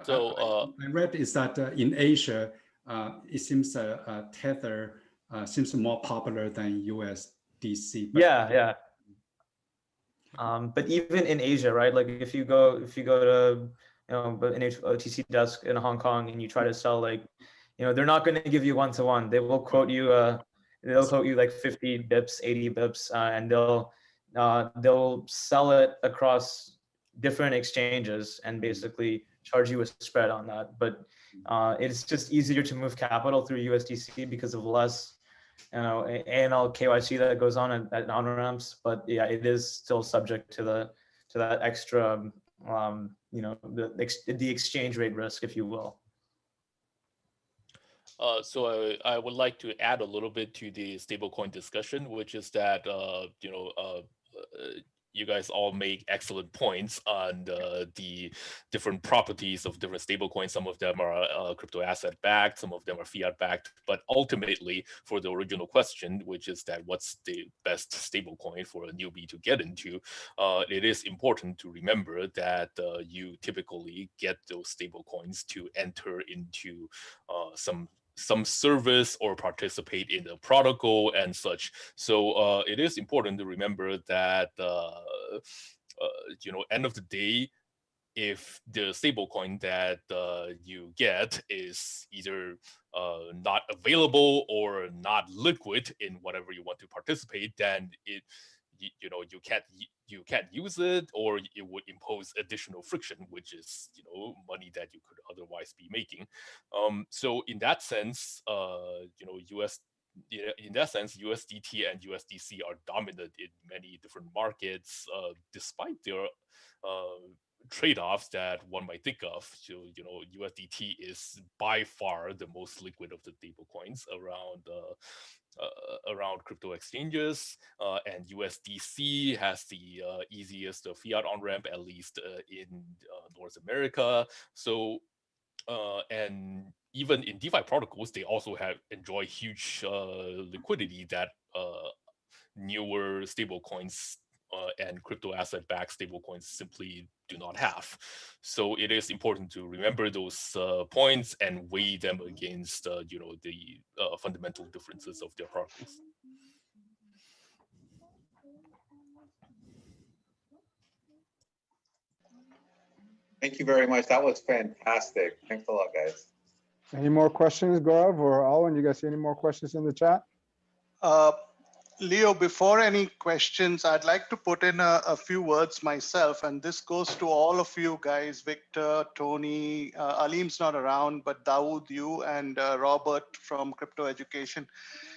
Speaker 14: So
Speaker 10: I read is that in Asia, it seems Tether seems more popular than USDC.
Speaker 9: Yeah. But even in Asia, right? Like if you go to an OTC desk in Hong Kong and you try to sell, like, they're not going to give you one-to-one. They will quote you like 50 bips, 80 bips, and they'll sell it across different exchanges and basically charge you a spread on that. But it's just easier to move capital through USDC because of less AML KYC that goes on at on-ramps. But yeah, it is still subject to that extra the exchange rate risk, if you will.
Speaker 14: So I would like to add a little bit to the stablecoin discussion, which is that you guys all make excellent points on the different properties of different stablecoins. Some of them are crypto asset backed, some of them are fiat backed. But ultimately, for the original question, which is that what's the best stablecoin for a newbie to get into, it is important to remember that you typically get those stablecoins to enter into some service or participate in the protocol and such. So it is important to remember that end of the day, if the stablecoin that you get is either not available or not liquid in whatever you want to participate, then you can't use it, or it would impose additional friction, which is money that you could otherwise be making. So in that sense, USDT and USDC are dominant in many different markets, despite their trade-offs that one might think of. So USDT is by far the most liquid of the stablecoins around crypto exchanges, and USDC has the easiest fiat on-ramp, at least in North America. So and even in DeFi protocols, they also enjoy huge liquidity that newer stablecoins and crypto asset-backed stablecoins simply do not have. So it is important to remember those points and weigh them against the fundamental differences of their protocols.
Speaker 8: Thank you very much. That was fantastic. Thanks a lot, guys.
Speaker 7: Any more questions, Gaurav or Alwyn? You guys see any more questions in the chat?
Speaker 5: Leo, before any questions, I'd like to put in a few words myself, and this goes to all of you guys, Victor, Tony, Alim's not around, but Dawood, you, and Robert from Crypto Education.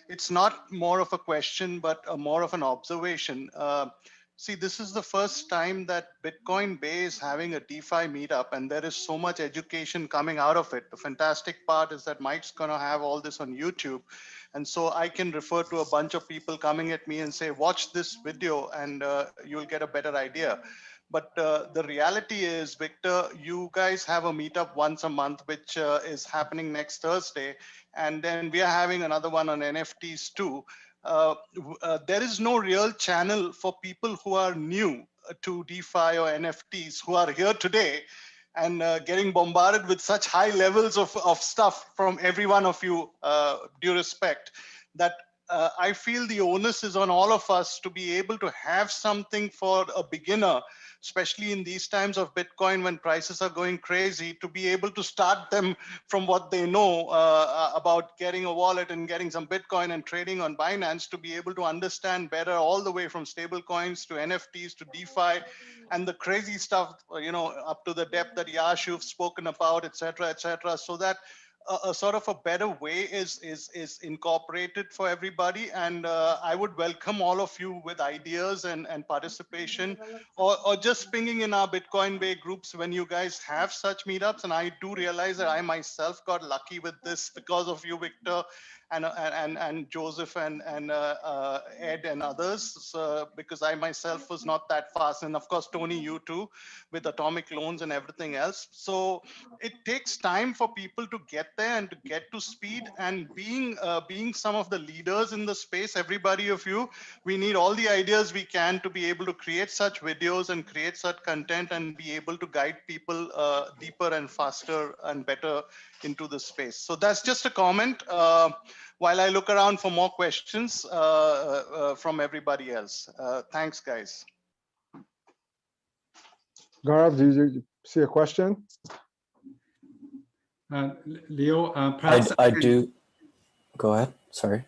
Speaker 5: It's not more of a question, but more of an observation. See, this is the first time that Bitcoin Bay is having a DeFi meetup, and there is so much education coming out of it. The fantastic part is that Mike's going to have all this on YouTube. And so I can refer to a bunch of people coming at me and say, watch this video and you'll get a better idea. But the reality is, Victor, you guys have a meetup once a month, which is happening next Thursday. And then we are having another one on NFTs too. There is no real channel for people who are new to DeFi or NFTs who are here today and getting bombarded with such high levels of stuff from every one of you, due respect, that I feel the onus is on all of us to be able to have something for a beginner, especially in these times of Bitcoin when prices are going crazy, to be able to start them from what they know about getting a wallet and getting some Bitcoin and trading on Binance, to be able to understand better all the way from stable coins to NFTs to DeFi and the crazy stuff, up to the depth that Yash you've spoken about, et cetera, so that a sort of a better way is incorporated for everybody. And I would welcome all of you with ideas and participation, or just pinging in our Bitcoin Bay groups when you guys have such meetups. And I do realize that I myself got lucky with this because of you, Victor, and Joseph and Ed and others, so, because I myself was not that fast, and of course Tony, you too, with atomic loans and everything else. So it takes time for people to get there and to get to speed. And being some of the leaders in the space, everybody of you, we need all the ideas we can to be able to create such videos and create such content and be able to guide people deeper and faster and better into the space. So that's just a comment while I look around for more questions from everybody else. Thanks, guys.
Speaker 7: Gaurav, do you see a question?
Speaker 10: Leo, perhaps
Speaker 2: I do. Go ahead. Sorry.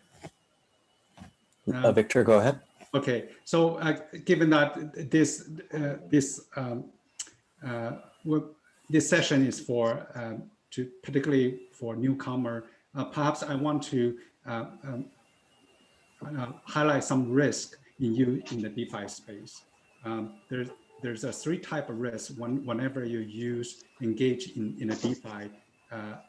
Speaker 2: Victor, go ahead.
Speaker 10: Okay, so given that this session is for particularly for newcomer, perhaps I want to highlight some risk in the DeFi space. There's a three type of risk whenever you engage in a DeFi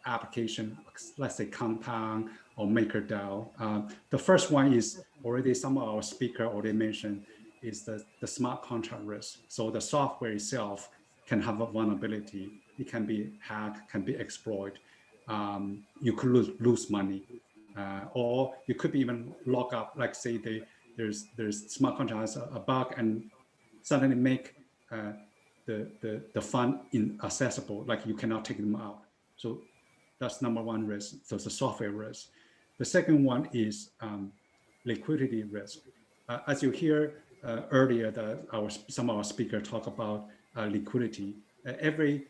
Speaker 10: application, let's say Compound or MakerDAO. The first one is already some of our speaker already mentioned, is the smart contract risk. So the software itself can have a vulnerability. It can be hacked, can be exploited. You could lose money, or you could be even lock up. Like say there's smart contract has a bug and suddenly make the fund inaccessible, like you cannot take them out. So that's number one risk. So it's a software risk. The second one is liquidity risk. As you hear earlier, that some of our speakers talk about liquidity. Every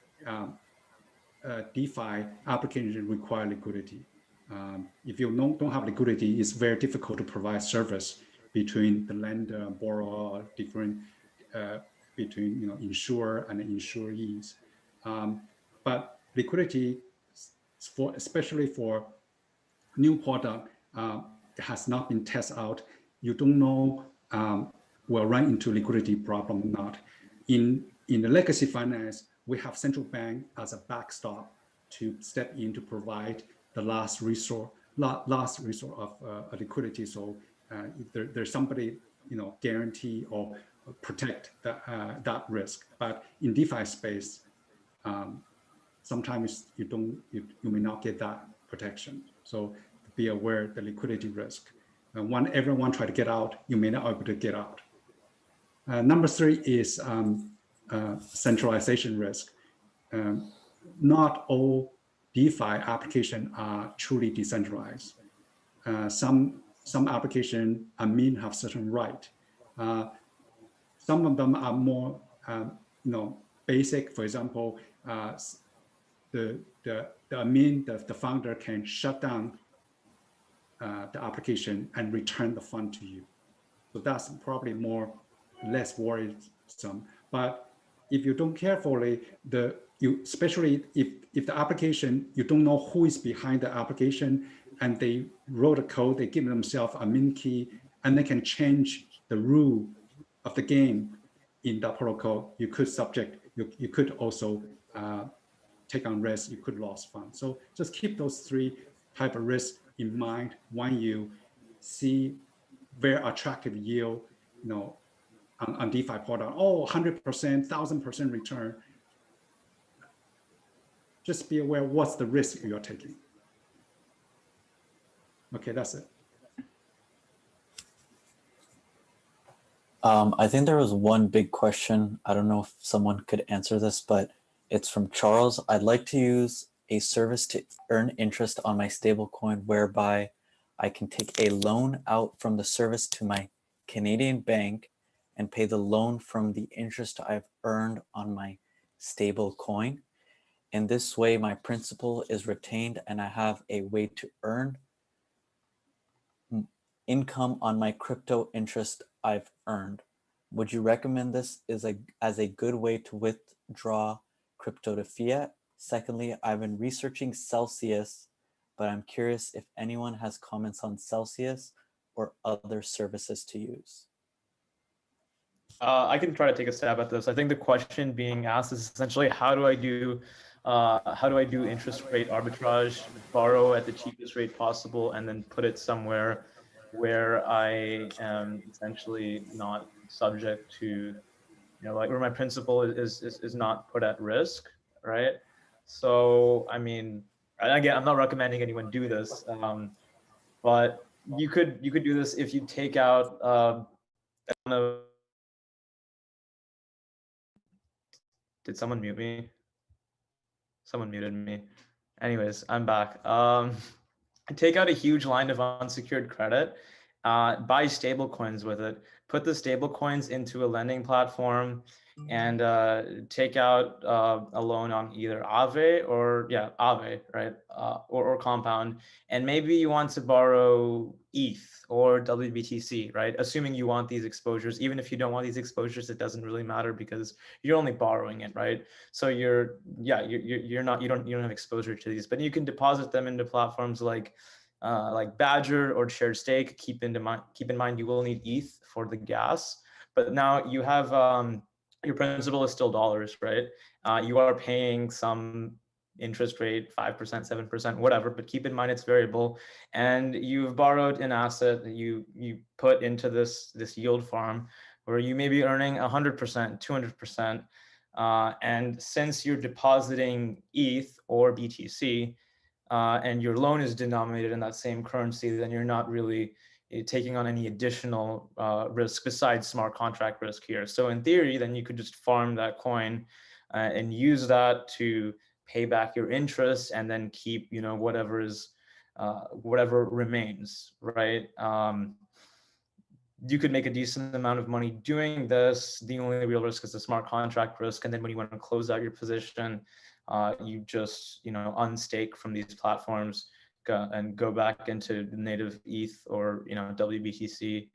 Speaker 10: DeFi application require liquidity. If you don't have liquidity, it's very difficult to provide service between the lender and borrower, different between insurer and insurees. But liquidity, especially for new product, has not been tested out. You don't know will run into liquidity problem or not. In the legacy finance, we have central bank as a backstop to step in to provide the last resort of liquidity. So if there's somebody guarantee or protect that risk. But in DeFi space, sometimes you may not get that protection. So be aware of the liquidity risk. When everyone try to get out, you may not be able to get out. Number three is centralization risk. Not all DeFi applications are truly decentralized. Some applications have certain right. Some of them are more basic. For example, the admin, the founder can shut down the application and return the fund to you. So that's probably less worrisome. But if you don't carefully, especially if the application, you don't know who is behind the application, and they wrote a code, they give themselves a admin key, and they can change the rule of the game in the protocol, you could also take on risk, you could lose funds. So just keep those three type of risks in mind when you see very attractive yield, on DeFi product, 100%, 1000% return. Just be aware what's the risk you're taking. Okay, that's it.
Speaker 2: I think there was one big question. I don't know if someone could answer this, but It's from Charles. I'd like to use a service to earn interest on my stablecoin whereby I can take a loan out from the service to my Canadian bank and pay the loan from the interest I've earned on my stablecoin. In this way, my principal is retained and I have a way to earn income on my crypto interest I've earned. Would you recommend this as a good way to withdraw crypto to fiat? Secondly, I've been researching Celsius, but I'm curious if anyone has comments on Celsius or other services to use.
Speaker 9: I can try to take a stab at this. I think the question being asked is essentially how do I do interest rate arbitrage, borrow at the cheapest rate possible, and then put it somewhere where I am essentially not subject to, like where my principal is not put at risk, right? So, I mean, and again, I'm not recommending anyone do this, but you could do this if you take out Did someone mute me? Someone muted me. Anyways, I'm back. Take out a huge line of unsecured credit, buy stable coins with it, put the stable coins into a lending platform, and take out a loan on either Aave or Aave, right? Or Compound. And maybe you want to borrow ETH or WBTC, right? Assuming you want these exposures. Even if you don't want these exposures, it doesn't really matter because you're only borrowing it, right? So you don't have exposure to these, but you can deposit them into platforms like Badger or Shared Stake. Keep in mind you will need ETH for the gas, but now you have your principal is still dollars, right? You are paying some interest rate, 5%, 7%, whatever, but keep in mind it's variable. And you've borrowed an asset that you put into this yield farm where you may be earning 100%, 200%. And since you're depositing ETH or BTC, and your loan is denominated in that same currency, then you're not really taking on any additional risk besides smart contract risk here. So in theory, then you could just farm that coin and use that to pay back your interest and then keep, whatever remains, right? You could make a decent amount of money doing this. The only real risk is the smart contract risk. And then when you want to close out your position, you just, unstake from these platforms and go back into native ETH or, WBTC,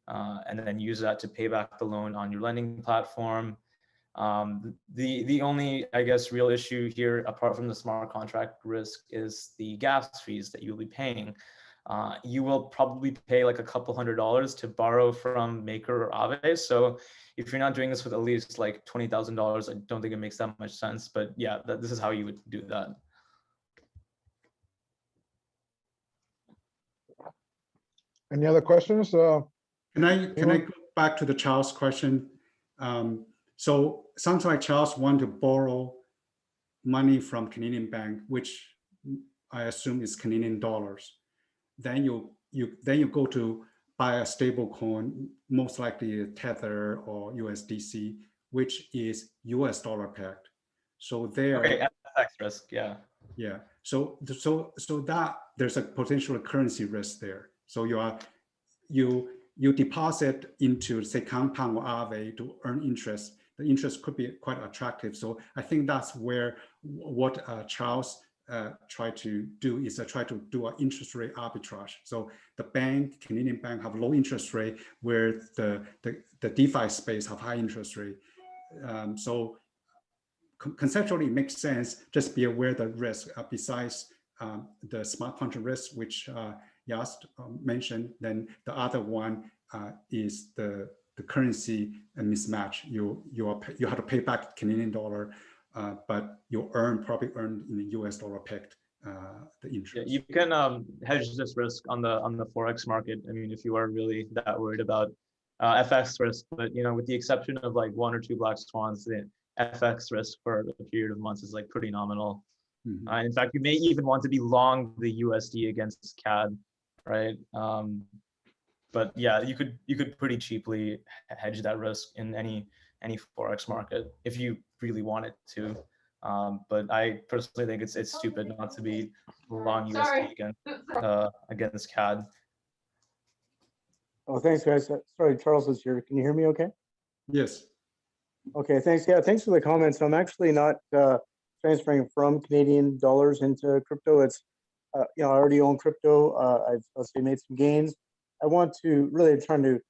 Speaker 9: and then use that to pay back the loan on your lending platform. The only, I guess, real issue here, apart from the smart contract risk, is the gas fees that you'll be paying. You will probably pay like a couple $100s to borrow from Maker or Aave. So if you're not doing this with at least like $20,000, I don't think it makes that much sense. But yeah, this is how you would do that.
Speaker 7: Any other questions?
Speaker 10: Can I go back to the Charles question? So sounds like Charles want to borrow money from Canadian bank, which I assume is Canadian dollars. Then you go to buy a stable coin, most likely a Tether or USDC, which is US dollar pegged. So there.
Speaker 9: Okay, FX risk, yeah.
Speaker 10: Yeah. So that there's a potential currency risk there. So you deposit into, say, Compound or Aave to earn interest. The interest could be quite attractive. So I think that's where what Charles try to do is try to do an interest rate arbitrage. So the bank, Canadian bank, have low interest rate, where the DeFi space have high interest rate. So conceptually, it makes sense. Just be aware the risk besides the smart contract risk, which Yas mentioned. Then the other one is the currency mismatch. You have to pay back Canadian dollar. But you probably earn in the US dollar pegged the interest.
Speaker 9: Yeah, you can hedge this risk on the Forex market. I mean, if you are really that worried about FX risk, but with the exception of like one or two black swans, the FX risk for a period of months is like pretty nominal.
Speaker 10: Mm-hmm.
Speaker 9: In fact, you may even want to be long the USD against CAD, right? But yeah, you could pretty cheaply hedge that risk in any Forex market if you really wanted to. But I personally think it's stupid not to be long USD against CAD.
Speaker 15: Oh, thanks, guys. Sorry, Charles is here. Can you hear me okay?
Speaker 10: Yes.
Speaker 15: Okay, thanks. Yeah, thanks for the comments. I'm actually not transferring from Canadian dollars into crypto. It's, I already own crypto. I've, let's say, made some gains. I want to really trying to,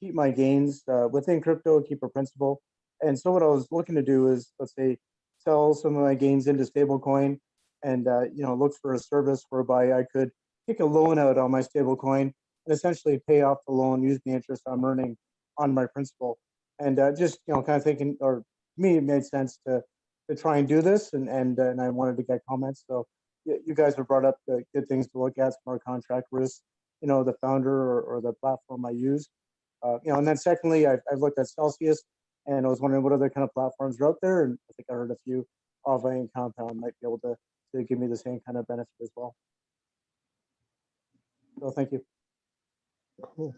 Speaker 15: keep my gains within crypto, keep a principal. And so what I was looking to do is, let's say, sell some of my gains into stablecoin and, look for a service whereby I could take a loan out on my stablecoin and essentially pay off the loan, use the interest I'm earning on my principal. And just, kind of thinking, or me, it made sense to try and do this. And I wanted to get comments. So you guys have brought up the good things to look at, smart contract risk, the founder or the platform I use. And then secondly, I've looked at Celsius and I was wondering what other kind of platforms are out there. And I think I heard a few Alpha and Compound might be able to give me the same kind of benefit as well. So thank you.
Speaker 7: Cool.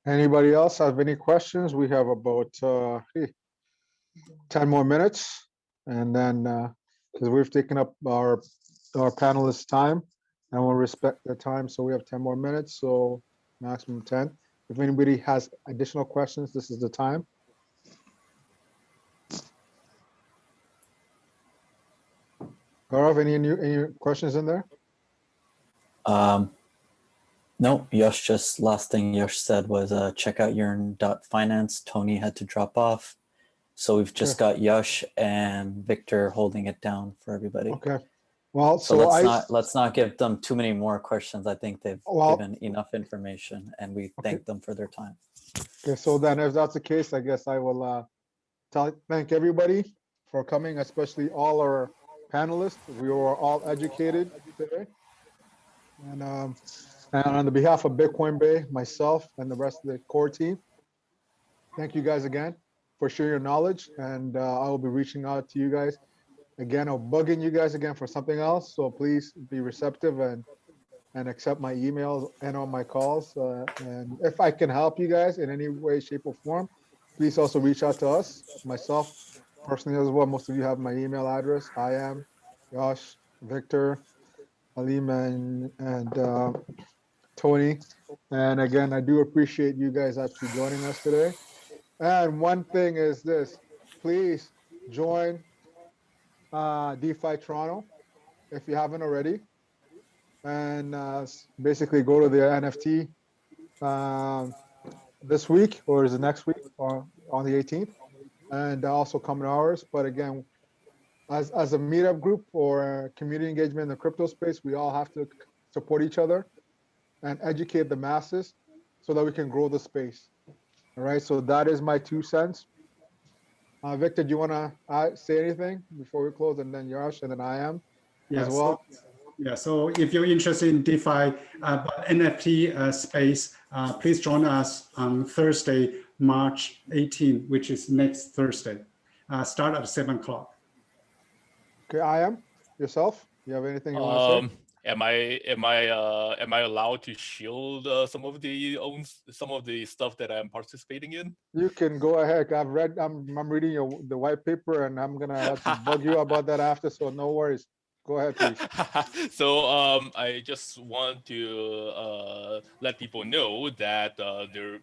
Speaker 7: Anybody else have any questions? We have about 10 more minutes, and then because we've taken up our panelists' time, and we'll respect their time, so we have 10 more minutes, so maximum 10. If anybody has additional questions, this is the time. Gaurav, any questions in there?
Speaker 2: No, Yash, just last thing Yash said was check out yearn.finance. Tony had to drop off. So we've just got Yash and Victor holding it down for everybody.
Speaker 7: Okay. Well,
Speaker 2: so let's not give them too many more questions. I think they've given enough information and we thank them for their time.
Speaker 7: Okay, so then if that's the case, I guess I will thank everybody for coming, especially all our panelists. We were all educated today. And on the behalf of Bitcoin Bay, myself, and the rest of the core team, thank you guys again for sharing your knowledge. And I will be reaching out to you guys again or bugging you guys again for something else. So please be receptive and accept my emails and on my calls. And if I can help you guys in any way, shape, or form, please also reach out to us, myself personally as well. Most of you have my email address. I am Josh, Victor, Halim, and Tony. And again, I do appreciate you guys actually joining us today. And one thing is this, please join DeFi Toronto if you haven't already. And basically go to the NFT this week, or is it next week, or on the 18th, and also come to ours. But again, as a meetup group or community engagement in the crypto space, we all have to support each other and educate the masses so that we can grow the space. All right, so that is my 2 cents. Victor, do you want to say anything before we close? And then Yash, and then I am as well.
Speaker 10: So if you're interested in DeFi NFT space, please join us on Thursday, March 18, which is next Thursday. Start at 7 o'clock.
Speaker 7: Okay, I am. Yourself? You have anything you want to say?
Speaker 14: Am I allowed to shield some of the stuff that I'm participating in?
Speaker 7: You can go ahead. I'm reading the white paper, and I'm gonna have to bug you about that after. So no worries. Go ahead, please.
Speaker 14: So I just want to let people know that there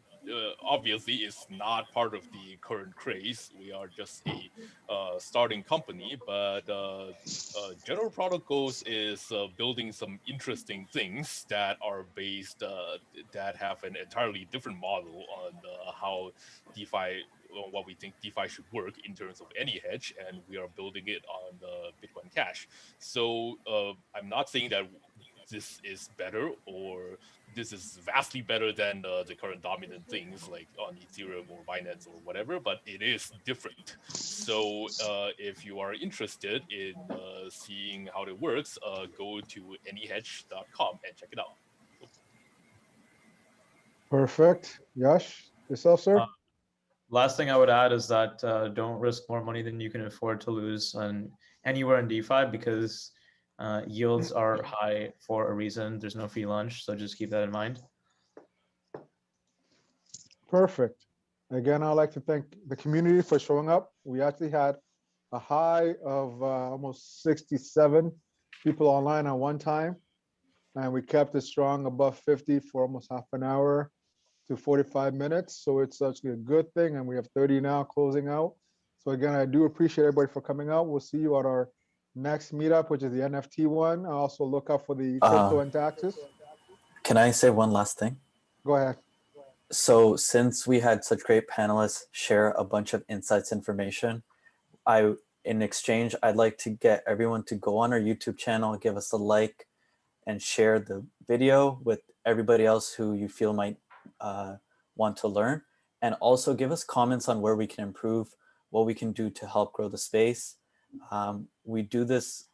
Speaker 14: obviously is not part of the current craze. We are just a starting company, but General Product Goals is building some interesting things that are based, that have an entirely different model on how DeFi, what we think DeFi should work in terms of any hedge, and we are building it on Bitcoin Cash. So I'm not saying that this is better or this is vastly better than the current dominant things like on Ethereum or Binance or whatever, but it is different. So if you are interested in seeing how it works, go to anyhedge.com and check it out.
Speaker 7: Perfect. Yash, yourself, sir?
Speaker 9: Last thing I would add is that don't risk more money than you can afford to lose on anywhere in DeFi, because yields are high for a reason. There's no free lunch, so just keep that in mind.
Speaker 7: Perfect. Again, I'd like to thank the community for showing up. We actually had a high of almost 67 people online at one time. And we kept it strong above 50 for almost half an hour to 45 minutes. So it's actually a good thing. And we have 30 now closing out. So again, I do appreciate everybody for coming out. We'll see you at our next meetup, which is the NFT one. I also look out for the crypto and taxes.
Speaker 2: Can I say one last thing?
Speaker 7: Go ahead.
Speaker 2: So since we had such great panelists share a bunch of insights information, in exchange, I'd like to get everyone to go on our YouTube channel, give us a like, and share the video with everybody else who you feel might want to learn. And also give us comments on where we can improve, what we can do to help grow the space. We do this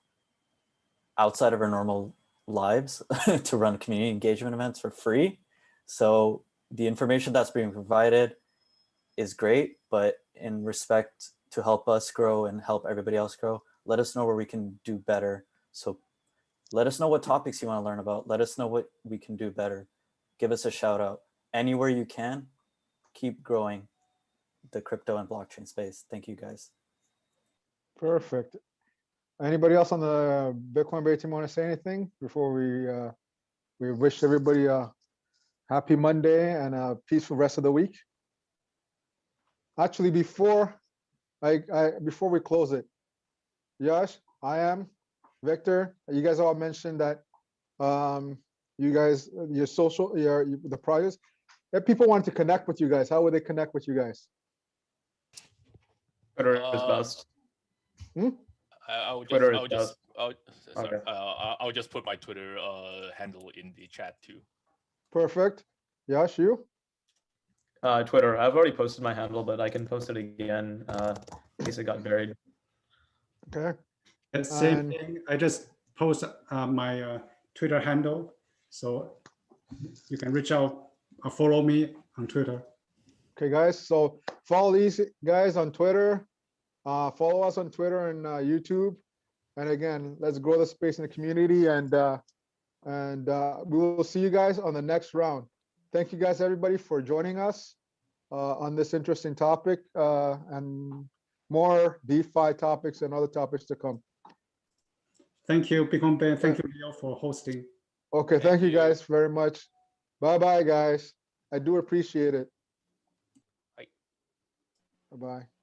Speaker 2: outside of our normal lives to run community engagement events for free. So the information that's being provided is great, but in respect to help us grow and help everybody else grow, let us know where we can do better. So let us know what topics you want to learn about. Let us know what we can do better. Give us a shout out. Anywhere you can, keep growing the crypto and blockchain space. Thank you guys.
Speaker 7: Perfect. Anybody else on the Bitcoin Bay team want to say anything before we wish everybody a happy Monday and a peaceful rest of the week? Actually, before we close it, Yash, I am Victor. You guys all mentioned that you guys, your social, the projects. If people want to connect with you guys, how would they connect with you guys?
Speaker 9: Twitter is best.
Speaker 14: I'll just put my Twitter handle in the chat too.
Speaker 7: Perfect. Yash, you?
Speaker 9: Twitter. I've already posted my handle, but I can post it again in case it got buried.
Speaker 7: Okay.
Speaker 16: It's the same thing. I just post my Twitter handle, so you can reach out or follow me on Twitter.
Speaker 7: Okay, guys. So follow these guys on Twitter. Follow us on Twitter and YouTube. And again, let's grow the space in the community. And we will see you guys on the next round. Thank you guys, everybody, for joining us on this interesting topic and more DeFi topics and other topics to come.
Speaker 16: Thank you, Bitcoin Bay. Thank you, Leo, for hosting.
Speaker 7: Okay, thank you guys very much. Bye-bye, guys. I do appreciate it.
Speaker 14: Bye.
Speaker 7: Bye-bye.